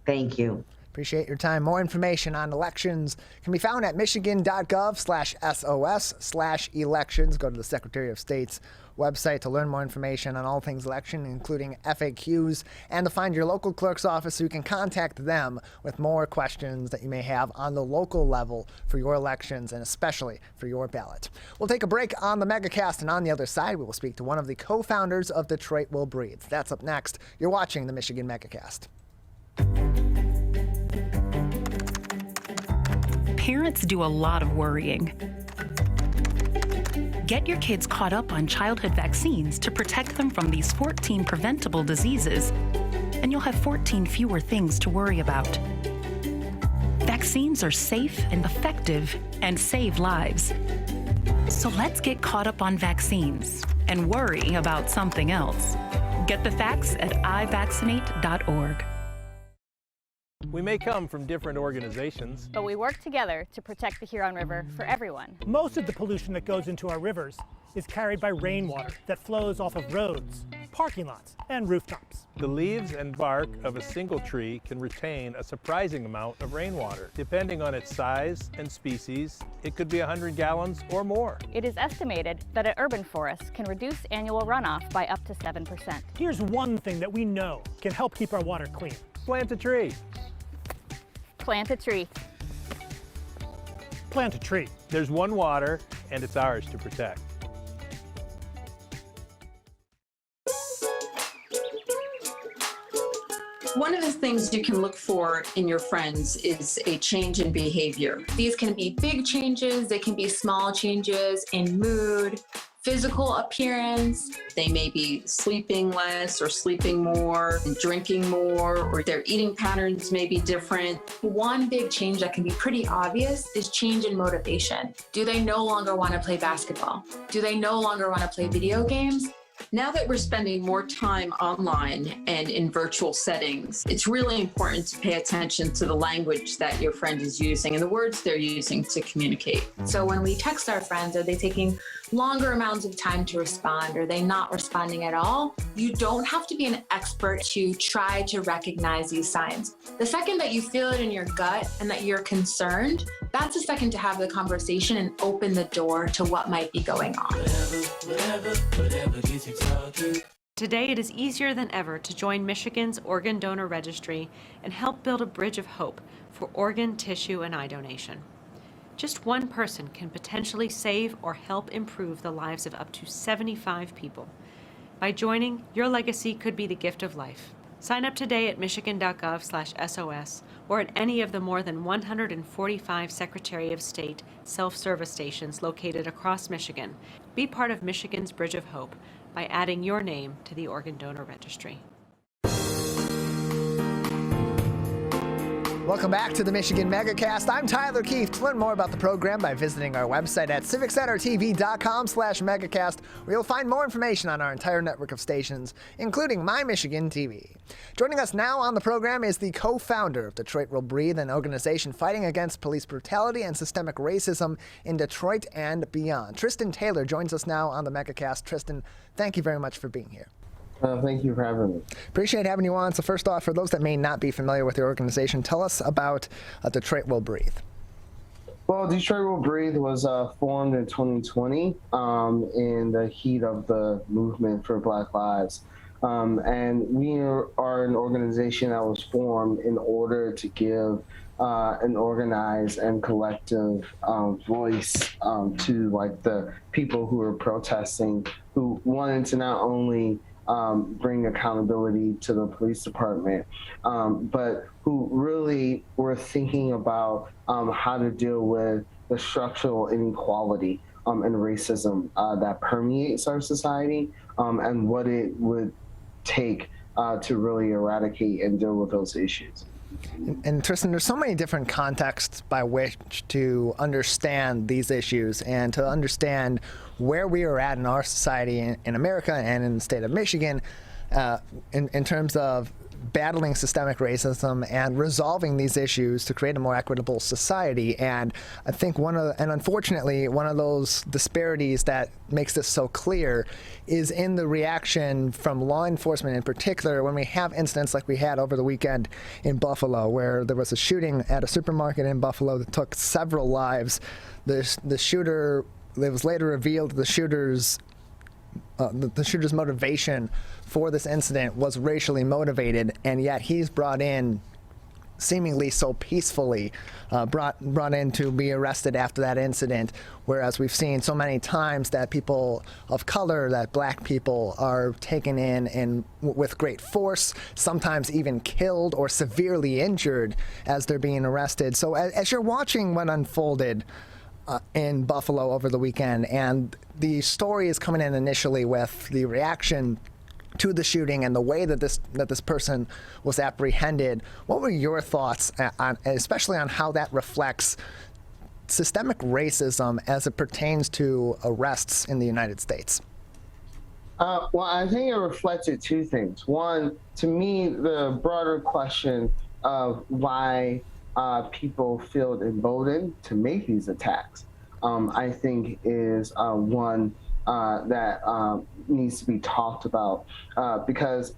[SPEAKER 15] Thank you.
[SPEAKER 1] Appreciate your time. More information on elections can be found at michigan.gov/SOS/elections. Go to the Secretary of State's website to learn more information on all things election, including FAQs, and to find your local clerk's office so you can contact them with more questions that you may have on the local level for your elections and especially for your ballot. We'll take a break on the Megacast, and on the other side, we will speak to one of the co-founders of Detroit Will Breathe. That's up next. You're watching the Michigan Megacast.
[SPEAKER 19] Parents do a lot of worrying. Get your kids caught up on childhood vaccines to protect them from these 14 preventable diseases, and you'll have 14 fewer things to worry about. Vaccines are safe and effective and save lives. So let's get caught up on vaccines and worry about something else. Get the facts at ivaccinate.org.
[SPEAKER 16] We may come from different organizations,
[SPEAKER 17] but we work together to protect the Huron River for everyone.
[SPEAKER 14] Most of the pollution that goes into our rivers is carried by rainwater that flows off of roads, parking lots, and rooftops.
[SPEAKER 16] The leaves and bark of a single tree can retain a surprising amount of rainwater. Depending on its size and species, it could be 100 gallons or more.
[SPEAKER 17] It is estimated that an urban forest can reduce annual runoff by up to 7%.
[SPEAKER 14] Here's one thing that we know can help keep our water clean.
[SPEAKER 16] Plant a tree.
[SPEAKER 17] Plant a tree.
[SPEAKER 14] Plant a tree.
[SPEAKER 16] There's one water, and it's ours to protect.
[SPEAKER 20] One of the things you can look for in your friends is a change in behavior. These can be big changes, they can be small changes in mood, physical appearance. They may be sleeping less or sleeping more, drinking more, or their eating patterns may be different. One big change that can be pretty obvious is change in motivation. Do they no longer want to play basketball? Do they no longer want to play video games?
[SPEAKER 21] Now that we're spending more time online and in virtual settings, it's really important to pay attention to the language that your friend is using and the words they're using to communicate.
[SPEAKER 8] So when we text our friends, are they taking longer amounts of time to respond? Are they not responding at all? You don't have to be an expert to try to recognize these signs. The second that you feel it in your gut and that you're concerned, that's a second to have the conversation and open the door to what might be going on.
[SPEAKER 22] Today, it is easier than ever to join Michigan's Organ Donor Registry and help build a bridge of hope for organ, tissue, and eye donation. Just one person can potentially save or help improve the lives of up to 75 people. By joining, your legacy could be the gift of life. Sign up today at michigan.gov/SOS or at any of the more than 145 Secretary of State self-service stations located across Michigan. Be part of Michigan's Bridge of Hope by adding your name to the Organ Donor Registry.
[SPEAKER 1] Welcome back to the Michigan Megacast. I'm Tyler Keefe. To learn more about the program by visiting our website at civiccentertv.com/megacast, where you'll find more information on our entire network of stations, including My Michigan TV. Joining us now on the program is the co-founder of Detroit Will Breathe, an organization fighting against police brutality and systemic racism in Detroit and beyond. Tristan Taylor joins us now on the Megacast. Tristan, thank you very much for being here.
[SPEAKER 23] Thank you for having me.
[SPEAKER 1] Appreciate having you on. So first off, for those that may not be familiar with your organization, tell us about Detroit Will Breathe.
[SPEAKER 23] Well, Detroit Will Breathe was formed in 2020 in the heat of the movement for Black Lives. And we are an organization that was formed in order to give an organized and collective voice to like the people who were protesting, who wanted to not only bring accountability to the police department, but who really were thinking about how to deal with the structural inequality and racism that permeates our society, and what it would take to really eradicate and deal with those issues.
[SPEAKER 1] And Tristan, there's so many different contexts by which to understand these issues and to understand where we are at in our society in America and in the state of Michigan in terms of battling systemic racism and resolving these issues to create a more equitable society. And I think unfortunately, one of those disparities that makes this so clear is in the reaction from law enforcement in particular when we have incidents like we had over the weekend in Buffalo, where there was a shooting at a supermarket in Buffalo that took several lives. The shooter, it was later revealed the shooter's motivation for this incident was racially motivated, and yet he's brought in seemingly so peacefully, brought in to be arrested after that incident, whereas we've seen so many times that people of color, that black people, are taken in and with great force, sometimes even killed or severely injured as they're being arrested. So as you're watching what unfolded in Buffalo over the weekend, and the story is coming in initially with the reaction to the shooting and the way that this person was apprehended, what were your thoughts especially on how that reflects systemic racism as it pertains to arrests in the United States?
[SPEAKER 23] Well, I think it reflected two things. One, to me, the broader question of why people feel emboldened to make these attacks, I think is one that needs to be talked about, because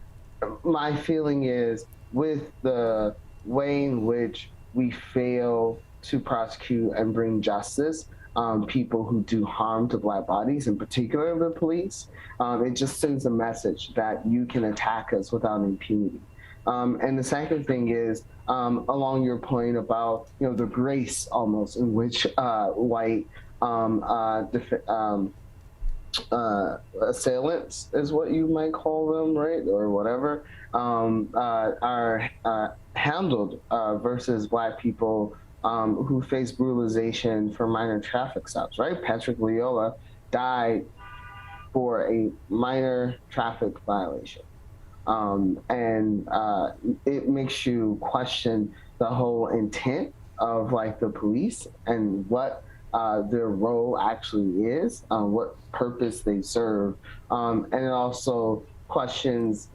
[SPEAKER 23] my feeling is with the way in which we fail to prosecute and bring justice people who do harm to Black bodies, in particular the police, it just sends a message that you can attack us without impunity. And the second thing is, along your point about, the grace almost in which white assailants is what you might call them, right, or whatever, are handled versus Black people who face brutalization for minor traffic stops, right? Patrick Leola died for a minor traffic violation. And it makes you question the whole intent of like the police and what their role actually is, what purpose they serve. And it also questions,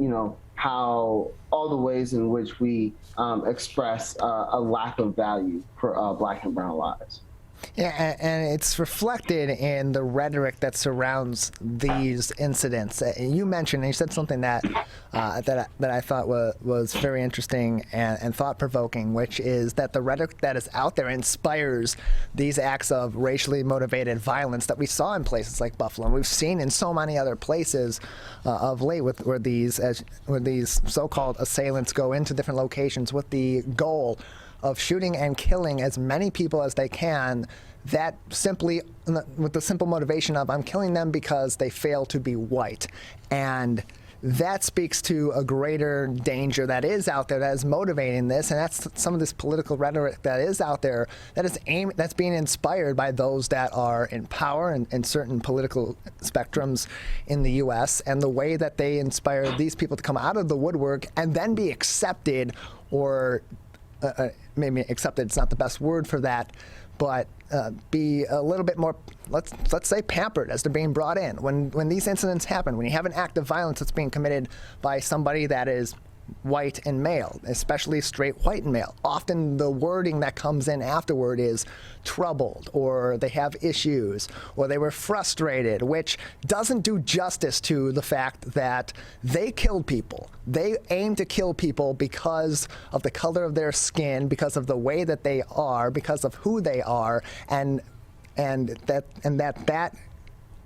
[SPEAKER 23] how all the ways in which we express a lack of value for Black and brown lives.
[SPEAKER 1] Yeah, and it's reflected in the rhetoric that surrounds these incidents. You mentioned, and you said something that that I thought was very interesting and thought-provoking, which is that the rhetoric that is out there inspires these acts of racially motivated violence that we saw in places like Buffalo, and we've seen in so many other places of late, where these so-called assailants go into different locations with the goal of shooting and killing as many people as they can, that simply, with the simple motivation of, I'm killing them because they fail to be white. And that speaks to a greater danger that is out there that is motivating this, and that's some of this political rhetoric that is out there that is that's being inspired by those that are in power and certain political spectrums in the U.S., and the way that they inspire these people to come out of the woodwork and then be accepted, or maybe accepted, it's not the best word for that, but be a little bit more, let's say, pampered as they're being brought in. When these incidents happen, when you have an act of violence that's being committed by somebody that is white and male, especially straight white and male, often the wording that comes in afterward is troubled, or they have issues, or they were frustrated, which doesn't do justice to the fact that they killed people. They aim to kill people because of the color of their skin, because of the way that they are, because of who they are, and that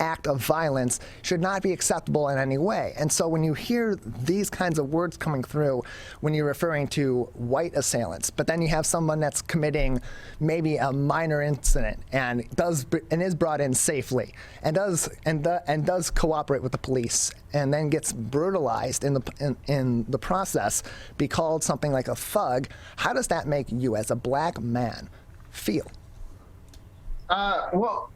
[SPEAKER 1] act of violence should not be acceptable in any way. And so when you hear these kinds of words coming through, when you're referring to white assailants, but then you have someone that's committing maybe a minor incident and is brought in safely and does cooperate with the police, and then gets brutalized in the process, be called something like a thug, how does that make you as a Black man feel?
[SPEAKER 23] Well,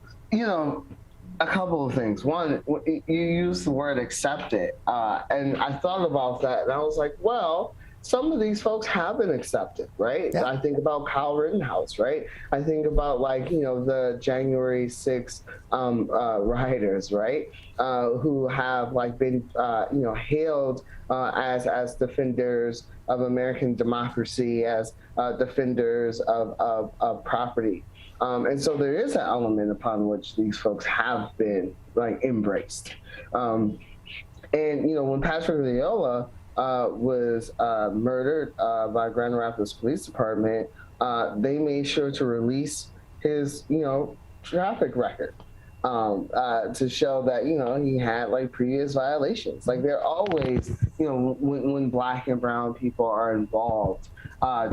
[SPEAKER 23] a couple of things. One, you used the word accepted, and I thought about that, and I was like, well, some of these folks have been accepted, right? Yeah. I think about Kyle Rittenhouse, right? I think about the January 6th rioters, right? Who have been hailed as defenders of American democracy, as defenders of property. And so there is an element upon which these folks have been embraced. And when Patrick Leola was murdered by Grand Rapids Police Department, they made sure to release his traffic record to show that he had previous violations. They're always when Black and brown people are involved,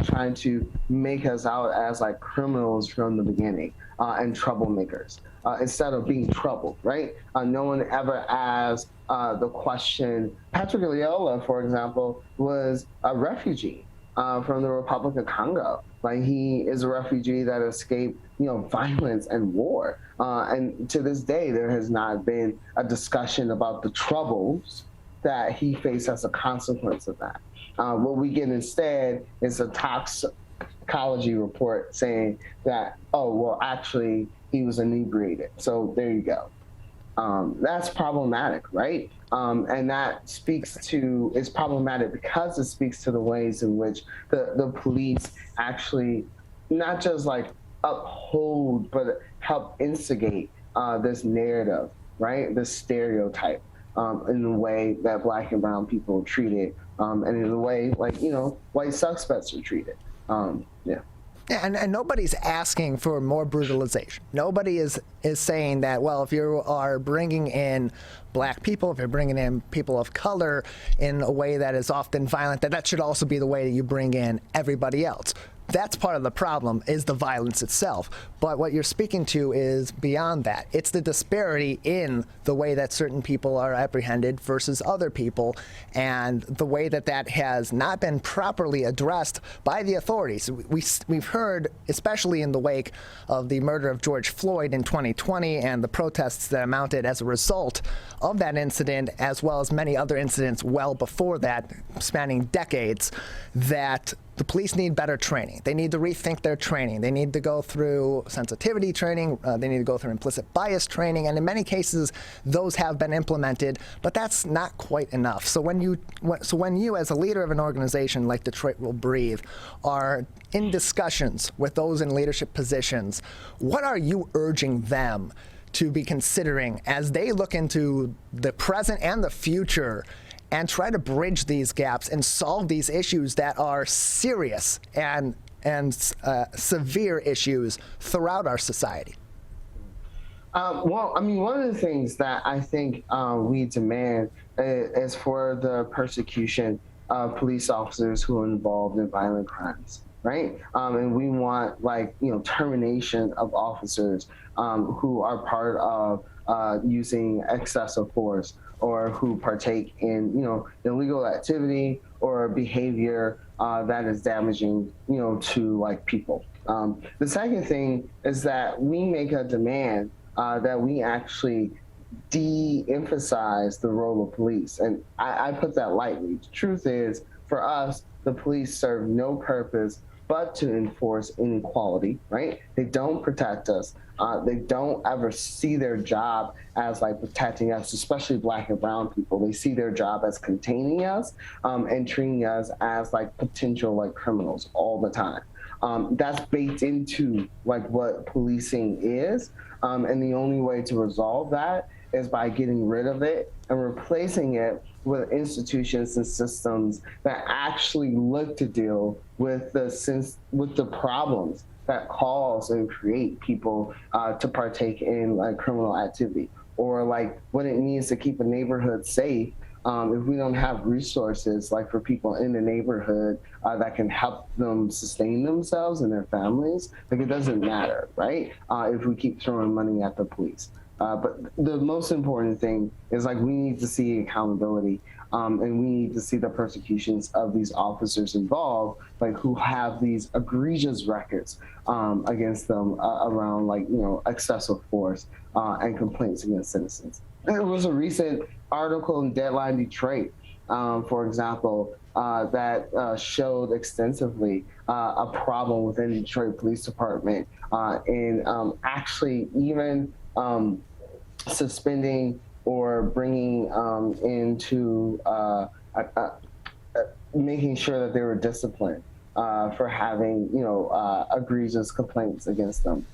[SPEAKER 23] trying to make us out as criminals from the beginning and troublemakers instead of being troubled, right? No one ever asked the question. Patrick Leola, for example, was a refugee from the Republic of Congo. He is a refugee that escaped violence and war. And to this day, there has not been a discussion about the troubles that he faced as a consequence of that. What we get instead is a toxicology report saying that, oh, well, actually, he was inebriated. So there you go. That's problematic, right? And that it's problematic because it speaks to the ways in which the police actually not just uphold, but help instigate this narrative, right? This stereotype in the way that Black and brown people are treated, and in the way white suspects are treated. Yeah.
[SPEAKER 1] Yeah, and nobody's asking for more brutalization. Nobody is saying that, well, if you are bringing in black people, if you're bringing in people of color in a way that is often violent, that should also be the way that you bring in everybody else. That's part of the problem, is the violence itself. But what you're speaking to is beyond that. It's the disparity in the way that certain people are apprehended versus other people, and the way that that has not been properly addressed by the authorities. We've heard, especially in the wake of the murder of George Floyd in 2020 and the protests that mounted as a result of that incident, as well as many other incidents well before that, spanning decades, that the police need better training. They need to rethink their training. They need to go through sensitivity training. They need to go through implicit bias training. And in many cases, those have been implemented, but that's not quite enough. So when you, as a leader of an organization like Detroit Will Breathe, are in discussions with those in leadership positions, what are you urging them to be considering as they look into the present and the future and try to bridge these gaps and solve these issues that are serious and severe issues throughout our society?
[SPEAKER 23] Well, I mean, one of the things that I think we demand is for the persecution of police officers who are involved in violent crimes, right? And we want, termination of officers who are part of using excessive force, or who partake in, illegal activity or behavior that is damaging, to people. The second thing is that we make a demand that we actually de-emphasize the role of police. And I put that lightly. The truth is, for us, the police serve no purpose but to enforce inequality, right? They don't protect us. They don't ever see their job as protecting us, especially Black and brown people. They see their job as containing us and treating us as potential criminals all the time. That's baked into what policing is. And the only way to resolve that is by getting rid of it and replacing it with institutions and systems that actually look to deal with the problems that cause and create people to partake in criminal activity, or what it means to keep a neighborhood safe. If we don't have resources for people in the neighborhood that can help them sustain themselves and their families, it doesn't matter, right? If we keep throwing money at the police. But the most important thing is we need to see accountability, and we need to see the persecutions of these officers involved, who have these egregious records against them around excessive force and complaints against citizens. There was a recent article in Deadline Detroit, for example, that showed extensively a problem within the Detroit Police Department in actually even suspending or bringing into making sure that they were disciplined for having egregious complaints against them.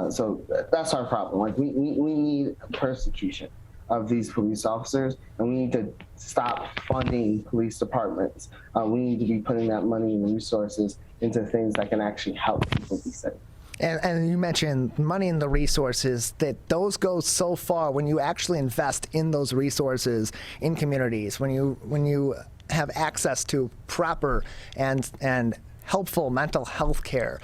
[SPEAKER 23] So that's our problem. We need persecution of these police officers, and we need to stop funding police departments. We need to be putting that money and resources into things that can actually help people be safe.
[SPEAKER 1] And you mentioned money and the resources, that those go so far when you actually invest in those resources in communities, when you have access to proper and helpful mental health care,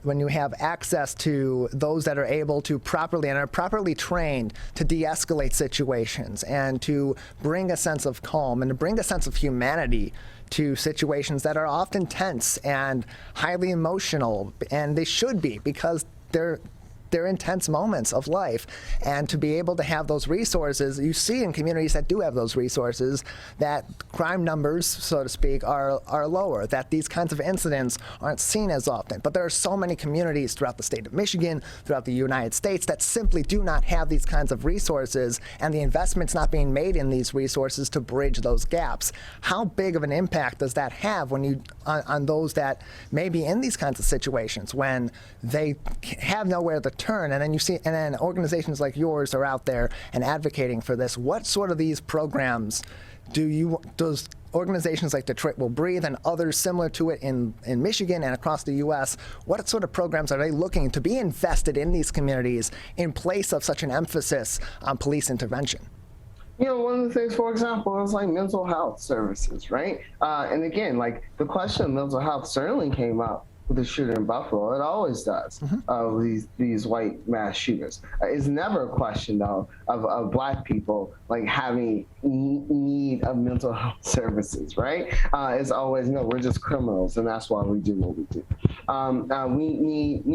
[SPEAKER 1] when you have access to those that are able to properly and are properly trained to de-escalate situations and to bring a sense of calm and to bring a sense of humanity to situations that are often tense and highly emotional, and they should be, because they're intense moments of life. And to be able to have those resources, you see in communities that do have those resources, that crime numbers, so to speak, are lower, that these kinds of incidents aren't seen as often. But there are so many communities throughout the state of Michigan, throughout the United States, that simply do not have these kinds of resources, and the investment's not being made in these resources to bridge those gaps. How big of an impact does that have on those that may be in these kinds of situations, when they have nowhere to turn, and then organizations like yours are out there and advocating for this? What sort of these programs does organizations like Detroit Will Breathe and others similar to it in Michigan and across the U.S., what sort of programs are they looking to be invested in these communities in place of such an emphasis on police intervention?
[SPEAKER 23] You know, one of the things, for example, is like mental health services, right? And again, like the question of mental health certainly came up with the shooter in Buffalo. It always does, these white mass shooters. It's never a question, though, of Black people like having need of mental health services, right? It's always, no, we're just criminals, and that's why we do what we do. We need,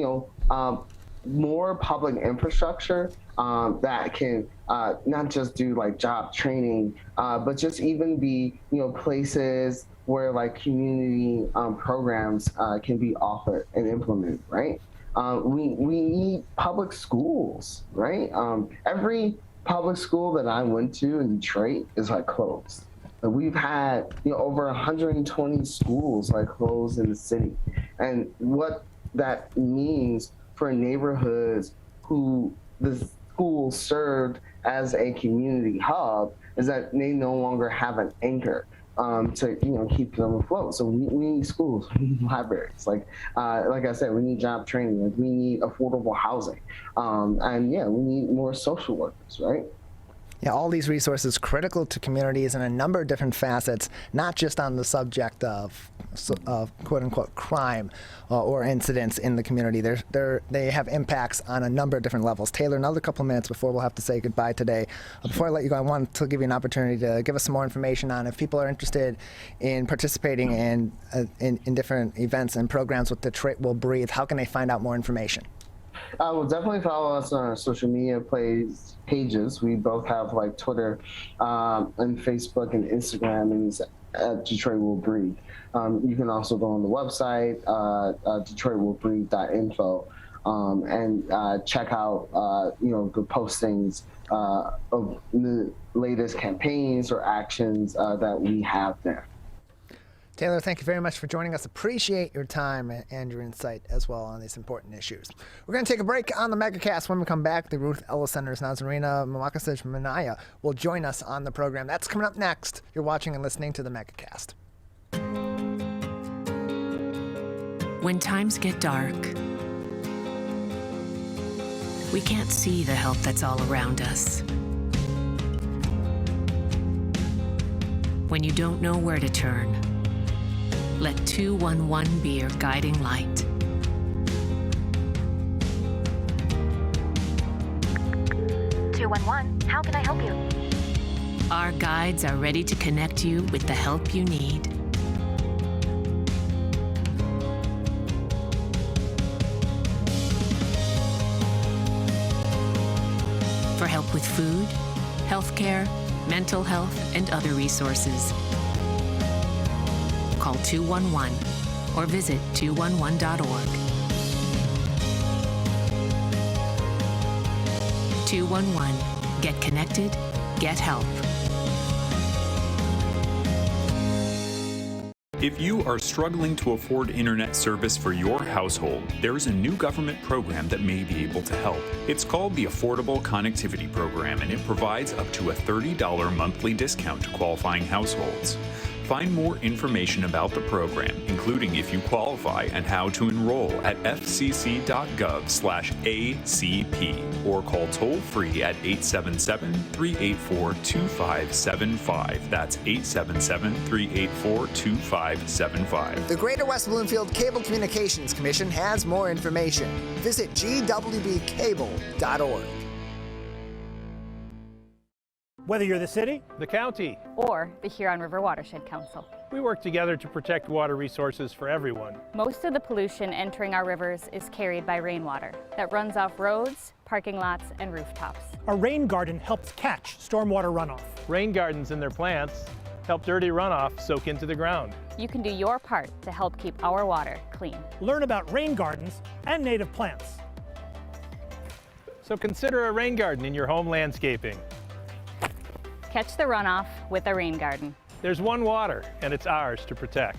[SPEAKER 23] more public infrastructure that can not just do like job training, but just even be, places where like community programs can be offered and implemented, right? We need public schools, right? Every public school that I went to in Detroit is like closed. We've had over 120 schools like closed in the city, and what that means for neighborhoods who the school served as a community hub is that they no longer have an anchor to keep them afloat. So we need schools, we need libraries. Like I said, we need job training. Like we need affordable housing, and yeah, we need more social workers, right?
[SPEAKER 1] Yeah, all these resources critical to communities in a number of different facets, not just on the subject of quote-unquote crime or incidents in the community. They have impacts on a number of different levels. Taylor, another couple minutes before we'll have to say goodbye today. Before I let you go, I want to give you an opportunity to give us some more information on if people are interested in participating in different events and programs with Detroit Will Breathe. How can they find out more information?
[SPEAKER 23] Well, definitely follow us on our social media pages. We both have like Twitter and Facebook and Instagram, and it's at Detroit Will Breathe. You can also go on the website, detroitwillbreathe.info, and check out the postings of the latest campaigns or actions that we have there.
[SPEAKER 1] Taylor, thank you very much for joining us. Appreciate your time and your insight as well on these important issues. We're going to take a break on the Megacast. When we come back, the Ruth Ellis Center's Nazarina Mwakasege Minaya will join us on the program. That's coming up next. You're watching and listening to the Megacast.
[SPEAKER 4] When times get dark, we can't see the help that's all around us. When you don't know where to turn, let 211 be your guiding light.
[SPEAKER 5] How can I help you?
[SPEAKER 4] Our guides are ready to connect you with the help you need. For help with food, healthcare, mental health, and other resources, call 211 or visit 211.org. 211. Get connected, get help.
[SPEAKER 2] If you are struggling to afford internet service for your household, there is a new government program that may be able to help. It's called the Affordable Connectivity Program, and it provides up to a $30 monthly discount to qualifying households. Find more information about the program, including if you qualify and how to enroll at fcc.gov/ACP or call toll-free at 877-384-2575. That's 877-384-2575.
[SPEAKER 1] The Greater West Bloomfield Cable Communications Commission has more information. Visit gwbcable.org.
[SPEAKER 14] Whether you're the city,
[SPEAKER 16] the county,
[SPEAKER 17] or the Huron River Watershed Council,
[SPEAKER 16] we work together to protect water resources for everyone.
[SPEAKER 17] Most of the pollution entering our rivers is carried by rainwater that runs off roads, parking lots, and rooftops.
[SPEAKER 14] A rain garden helps catch stormwater runoff.
[SPEAKER 16] Rain gardens and their plants help dirty runoff soak into the ground.
[SPEAKER 17] You can do your part to help keep our water clean.
[SPEAKER 14] Learn about rain gardens and native plants.
[SPEAKER 16] So consider a rain garden in your home landscaping.
[SPEAKER 17] Catch the runoff with a rain garden.
[SPEAKER 16] There's one water, and it's ours to protect.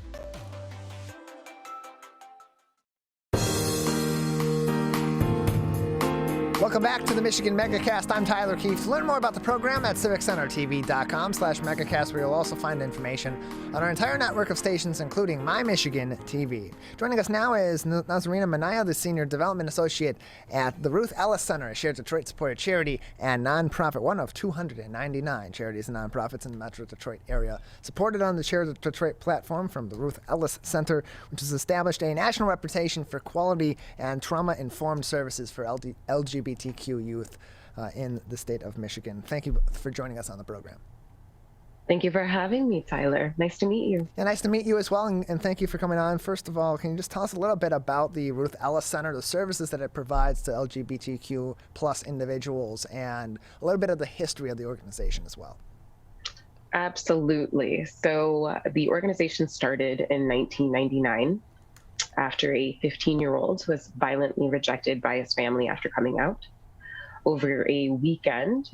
[SPEAKER 1] Welcome back to the Michigan Megacast. I'm Tyler Keefe. Learn more about the program at civiccentertv.com/Megacast, where you'll also find information on our entire network of stations, including My Michigan TV. Joining us now is Nazarina Minaya, the Senior Development Associate at the Ruth Ellis Center, a shared Detroit-supported charity and nonprofit, one of 299 charities and nonprofits in the Metro Detroit area, supported on the Shared Detroit platform from the Ruth Ellis Center, which has established a national reputation for quality and trauma-informed services for LGBTQ youth in the state of Michigan. Thank you for joining us on the program.
[SPEAKER 5] Thank you for having me, Tyler. Nice to meet you.
[SPEAKER 1] Yeah, nice to meet you as well, and thank you for coming on. First of all, can you just tell us a little bit about the Ruth Ellis Center, the services that it provides to LGBTQ plus individuals, and a little bit of the history of the organization as well?
[SPEAKER 5] Absolutely. So the organization started in 1999 after a 15-year-old was violently rejected by his family after coming out. Over a weekend,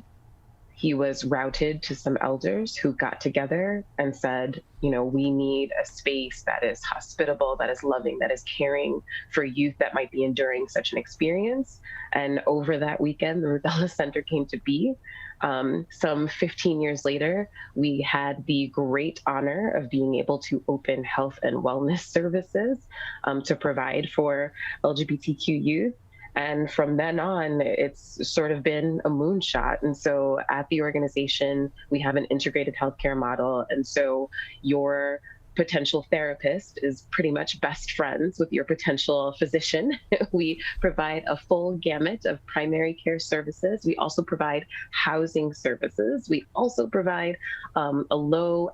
[SPEAKER 5] he was routed to some elders who got together and said, you know, we need a space that is hospitable, that is loving, that is caring for youth that might be enduring such an experience. And over that weekend, the Ruth Ellis Center came to be. Some 15 years later, we had the great honor of being able to open health and wellness services to provide for LGBTQ youth. And from then on, it's sort of been a moonshot. And so at the organization, we have an integrated healthcare model. And so your potential therapist is pretty much best friends with your potential physician. We provide a full gamut of primary care services. We also provide housing services. We also provide a low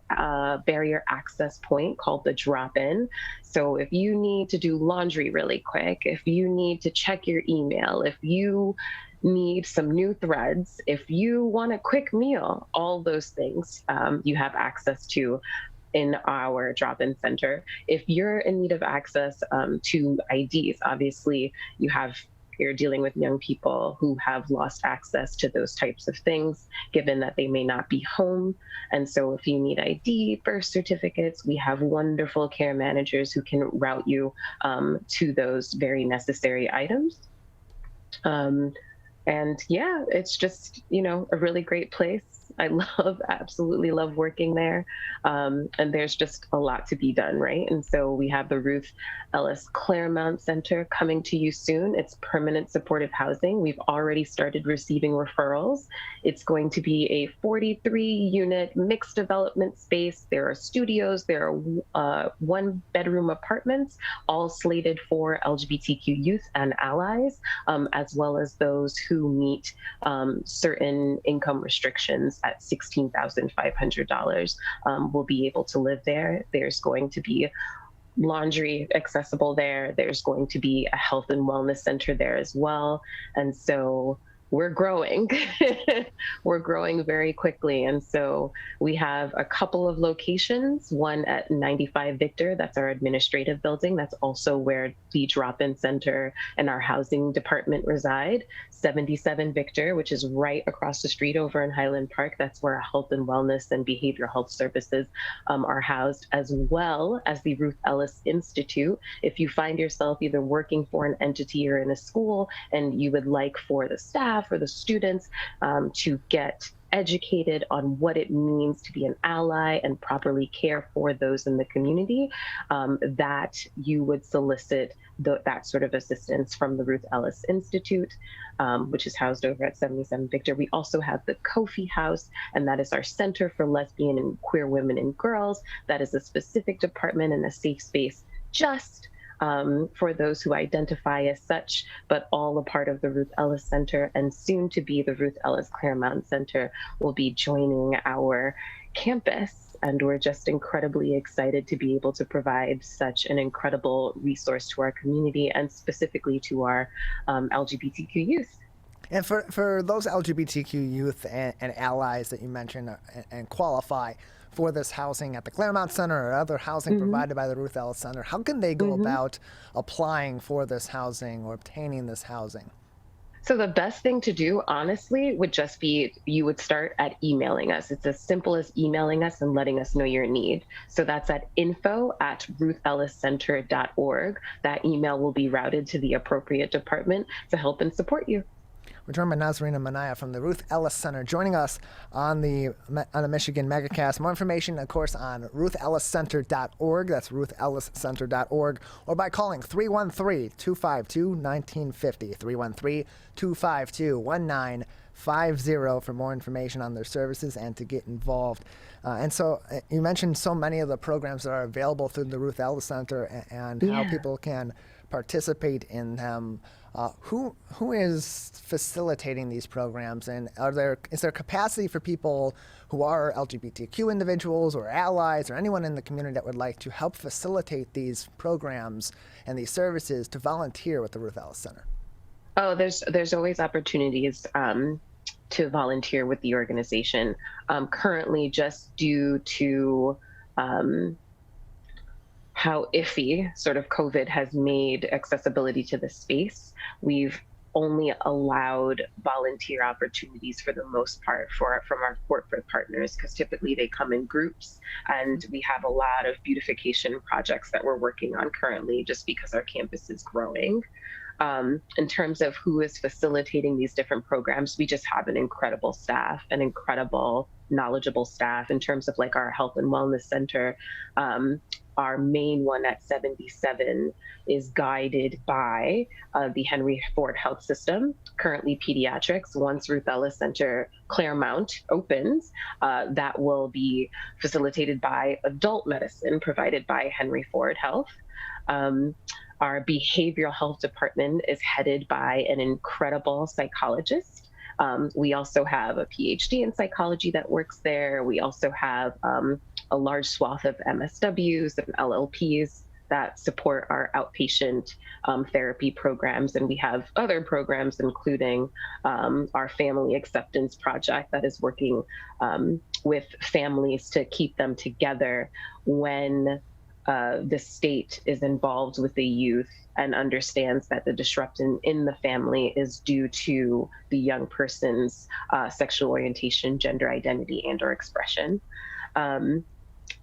[SPEAKER 5] barrier access point called the drop-in. So if you need to do laundry really quick, if you need to check your email, if you need some new threads, if you want a quick meal, all those things you have access to in our drop-in center. If you're in need of access to IDs, obviously you're dealing with young people who have lost access to those types of things, given that they may not be home. And so if you need ID, birth certificates, we have wonderful care managers who can route you to those very necessary items. And yeah, it's just, you know, a really great place. I absolutely love working there. And there's just a lot to be done, right? And so we have the Ruth Ellis Claremont Center coming to you soon. It's permanent supportive housing. We've already started receiving referrals. It's going to be a 43-unit mixed development space. There are studios, there are one-bedroom apartments, all slated for LGBTQ youth and allies, as well as those who meet certain income restrictions at $16,500 will be able to live there. There's going to be laundry accessible there. There's going to be a health and wellness center there as well. And so we're growing. We're growing very quickly. And so we have a couple of locations, one at 95 Victor, that's our administrative building. That's also where the drop-in center and our housing department reside. 77 Victor, which is right across the street over in Highland Park. That's where health and wellness and behavioral health services are housed, as well as the Ruth Ellis Institute. If you find yourself either working for an entity or in a school and you would like for the staff or the students to get educated on what it means to be an ally and properly care for those in the community, that you would solicit that sort of assistance from the Ruth Ellis Institute, which is housed over at 77 Victor. We also have the Kofi House, and that is our Center for Lesbian and Queer Women and Girls. That is a specific department and a safe space just for those who identify as such, but all a part of the Ruth Ellis Center, and soon to be the Ruth Ellis Claremont Center will be joining our campus. And we're just incredibly excited to be able to provide such an incredible resource to our community and specifically to our LGBTQ youth.
[SPEAKER 1] And for those LGBTQ youth and allies that you mentioned and qualify for this housing at the Claremont Center or other housing provided by the Ruth Ellis Center, how can they go about applying for this housing or obtaining this housing?
[SPEAKER 5] So the best thing to do, honestly, would just be you would start at emailing us. It's as simple as emailing us and letting us know your need. So that's at info@ruthelliscenter.org. That email will be routed to the appropriate department to help and support you.
[SPEAKER 1] We're joined by Nazarina Minaya from the Ruth Ellis Center, joining us on the Michigan Megacast. More information, of course, on ruthelliscenter.org. That's ruthelliscenter.org, or by calling 313-252-1950, 313-252-1950 for more information on their services and to get involved. And so you mentioned so many of the programs that are available through the Ruth Ellis Center and how people can participate in them. Who is facilitating these programs, and is there capacity for people who are LGBTQ individuals or allies or anyone in the community that would like to help facilitate these programs and these services to volunteer with the Ruth Ellis Center?
[SPEAKER 5] Oh, there's always opportunities to volunteer with the organization. Currently, just due to how iffy sort of COVID has made accessibility to the space, we've only allowed volunteer opportunities for the most part from our corporate partners, because typically they come in groups, and we have a lot of beautification projects that we're working on currently just because our campus is growing. In terms of who is facilitating these different programs, we just have an incredible staff, an incredible, knowledgeable staff. In terms of like our health and wellness center, our main one at 77 is guided by the Henry Ford Health System, currently pediatrics. Once Ruth Ellis Center Claremont opens, that will be facilitated by adult medicine provided by Henry Ford Health. Our behavioral health department is headed by an incredible psychologist. We also have a PhD in psychology that works there. We also have a large swath of MSWs and LLPs that support our outpatient therapy programs. And we have other programs, including our family acceptance project that is working with families to keep them together when the state is involved with the youth and understands that the disruption in the family is due to the young person's sexual orientation, gender identity, and or expression.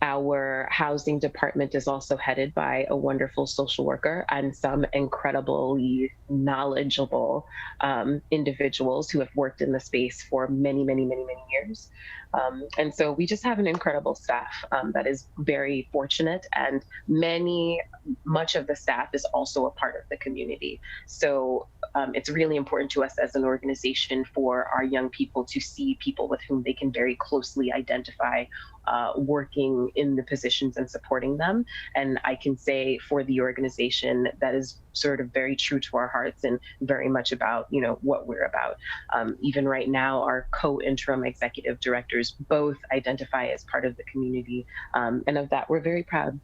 [SPEAKER 5] Our housing department is also headed by a wonderful social worker and some incredibly knowledgeable individuals who have worked in the space for many, many, many, many years. And so we just have an incredible staff that is very fortunate, and much of the staff is also a part of the community. So it's really important to us as an organization for our young people to see people with whom they can very closely identify working in the positions and supporting them. And I can say for the organization, that is sort of very true to our hearts and very much about, what we're about. Even right now, our co-interim executive directors both identify as part of the community. And of that, we're very proud.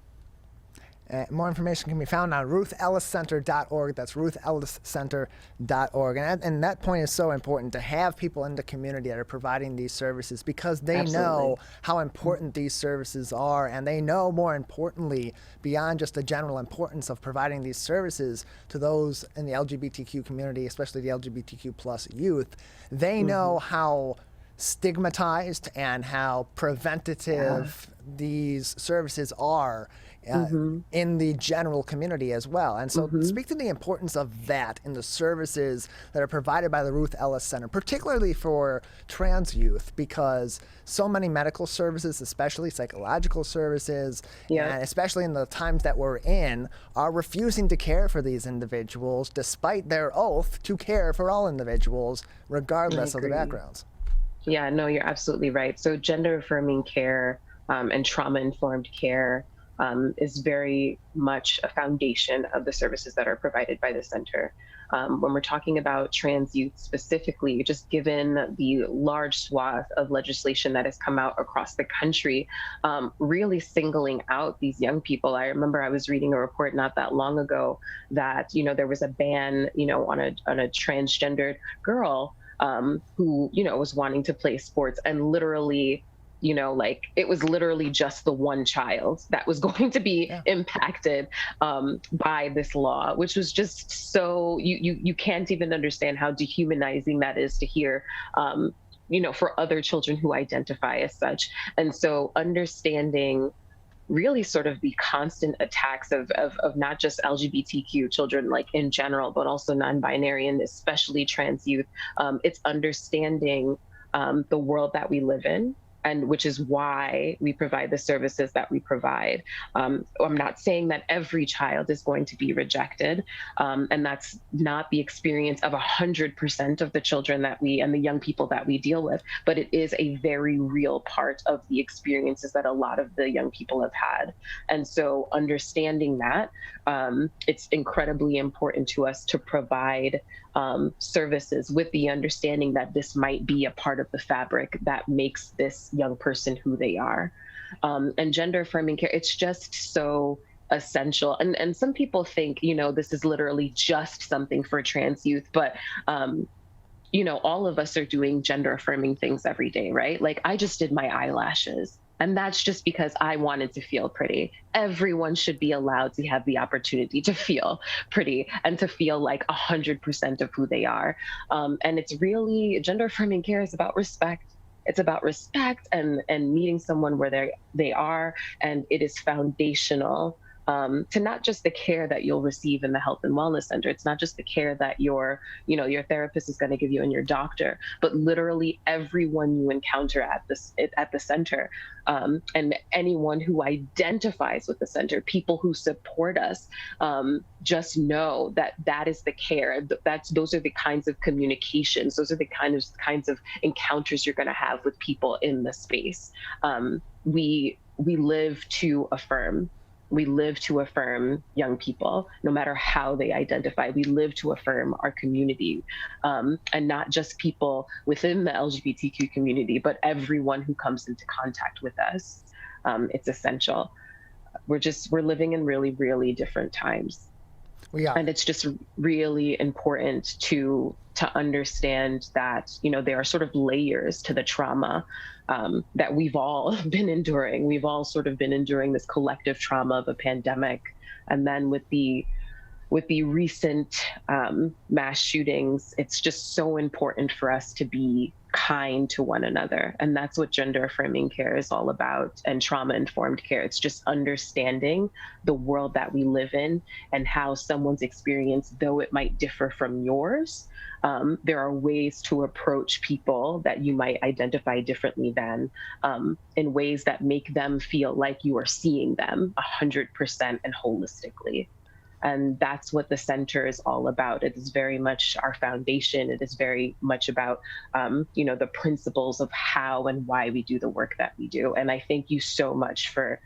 [SPEAKER 1] More information can be found on ruthelliscenter.org. That's ruthelliscenter.org. And that point is so important, to have people in the community that are providing these services, because they know how important these services are, and they know, more importantly, beyond just the general importance of providing these services to those in the LGBTQ community, especially the LGBTQ plus youth, they know how stigmatized and how preventative these services are in the general community as well. And so speak to the importance of that in the services that are provided by the Ruth Ellis Center, particularly for trans youth, because so many medical services, especially psychological services, and especially in the times that we're in, are refusing to care for these individuals despite their oath to care for all individuals, regardless of their backgrounds.
[SPEAKER 5] Yeah, no, you're absolutely right. So gender affirming care and trauma-informed care is very much a foundation of the services that are provided by the center. When we're talking about trans youth specifically, just given the large swath of legislation that has come out across the country, really singling out these young people. I remember I was reading a report not that long ago that, there was a ban, on a transgendered girl who, was wanting to play sports, and literally, it was literally just the one child that was going to be impacted by this law, which was just so, you can't even understand how dehumanizing that is to hear, for other children who identify as such. And so understanding really sort of the constant attacks of not just LGBTQ children, like in general, but also non-binary and especially trans youth. It's understanding the world that we live in, and which is why we provide the services that we provide. I'm not saying that every child is going to be rejected, and that's not the experience of 100% of the children that we and the young people that we deal with, but it is a very real part of the experiences that a lot of the young people have had. And so understanding that, it's incredibly important to us to provide services with the understanding that this might be a part of the fabric that makes this young person who they are. And gender affirming care, it's just so essential. And some people think, this is literally just something for trans youth, but all of us are doing gender affirming things every day, right? Like I just did my eyelashes. And that's just because I wanted to feel pretty. Everyone should be allowed to have the opportunity to feel pretty and to feel like 100% of who they are. And it's really, gender affirming care is about respect. It's about respect and meeting someone where they are. And it is foundational to not just the care that you'll receive in the health and wellness center. It's not just the care that your therapist is going to give you and your doctor, but literally everyone you encounter at the center, and anyone who identifies with the center, people who support us, just know that is the care. Those are the kinds of communications. Those are the kinds of encounters you're going to have with people in the space. We live to affirm. We live to affirm young people, no matter how they identify. We live to affirm our community, and not just people within the LGBTQ community, but everyone who comes into contact with us. It's essential. We're living in really, really different times.
[SPEAKER 1] We are.
[SPEAKER 5] And it's just really important to understand that, there are sort of layers to the trauma that we've all been enduring. We've all sort of been enduring this collective trauma of a pandemic. And then with the recent mass shootings, it's just so important for us to be kind to one another. And that's what gender affirming care is all about, and trauma informed care. It's just understanding the world that we live in and how someone's experience, though it might differ from yours, there are ways to approach people that you might identify differently than, in ways that make them feel like you are seeing them 100% and holistically. And that's what the center is all about. It is very much our foundation. It is very much about, the principles of how and why we do the work that we do. And I thank you so much for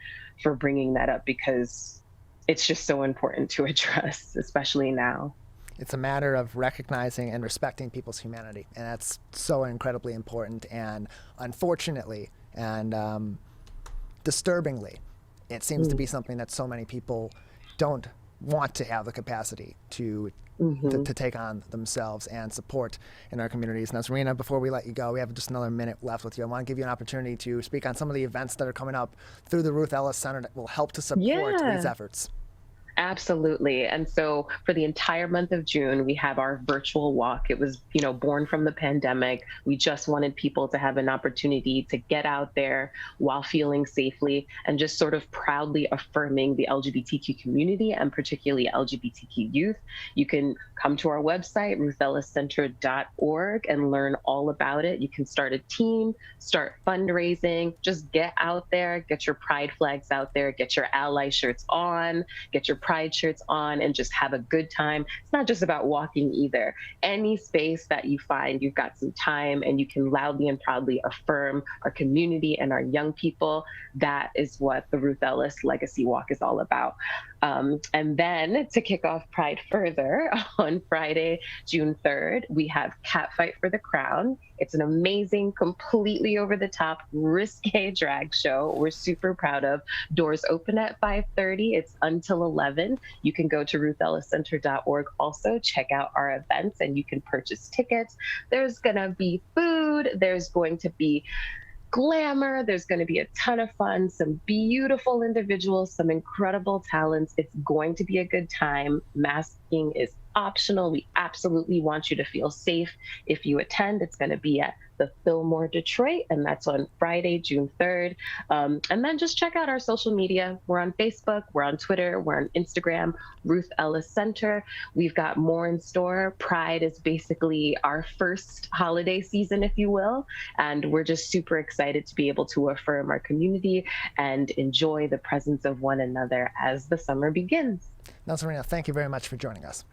[SPEAKER 5] bringing that up, because it's just so important to address, especially now.
[SPEAKER 1] It's a matter of recognizing and respecting people's humanity. And that's so incredibly important. And unfortunately and disturbingly, it seems to be something that so many people don't want to have the capacity to take on themselves and support in our communities. Nazarina, before we let you go, we have just another minute left with you. I want to give you an opportunity to speak on some of the events that are coming up through the Ruth Ellis Center that will help to support these efforts.
[SPEAKER 5] Absolutely. And so for the entire month of June, we have our virtual walk. It was, born from the pandemic. We just wanted people to have an opportunity to get out there while feeling safely and just sort of proudly affirming the LGBTQ community and particularly LGBTQ youth. You can come to our website, ruthelliscenter.org, and learn all about it. You can start a team, start fundraising, just get out there, get your pride flags out there, get your ally shirts on, get your pride shirts on, and just have a good time. It's not just about walking either. Any space that you find you've got some time and you can loudly and proudly affirm our community and our young people, that is what the Ruth Ellis Legacy Walk is all about. And then to kick off Pride further, on Friday, June 3rd, we have Catfight for the Crown. It's an amazing, completely over-the-top, risque drag show we're super proud of. Doors open at 5:30. It's until 11. You can go to ruthelliscenter.org also, check out our events, and you can purchase tickets. There's going to be food. There's going to be glamour. There's going to be a ton of fun, some beautiful individuals, some incredible talents. It's going to be a good time. Masking is optional. We absolutely want you to feel safe if you attend. It's going to be at the Fillmore Detroit, and that's on Friday, June 3rd. And then just check out our social media. We're on Facebook, we're on Twitter, we're on Instagram, Ruth Ellis Center. We've got more in store. Pride is basically our first holiday season, if you will, and we're just super excited to be able to affirm our community and enjoy the presence of one another as the summer begins.
[SPEAKER 1] Nazarina, thank you very much for joining us.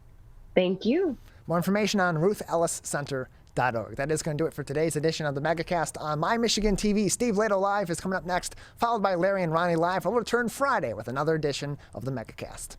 [SPEAKER 5] Thank you.
[SPEAKER 1] More information on RuthEllisCenter.org. That is going to do it for today's edition of the Megacast on My Michigan TV. Steve Lato Live is coming up next, followed by Larry and Ronnie Live. We'll return Friday with another edition of the Megacast.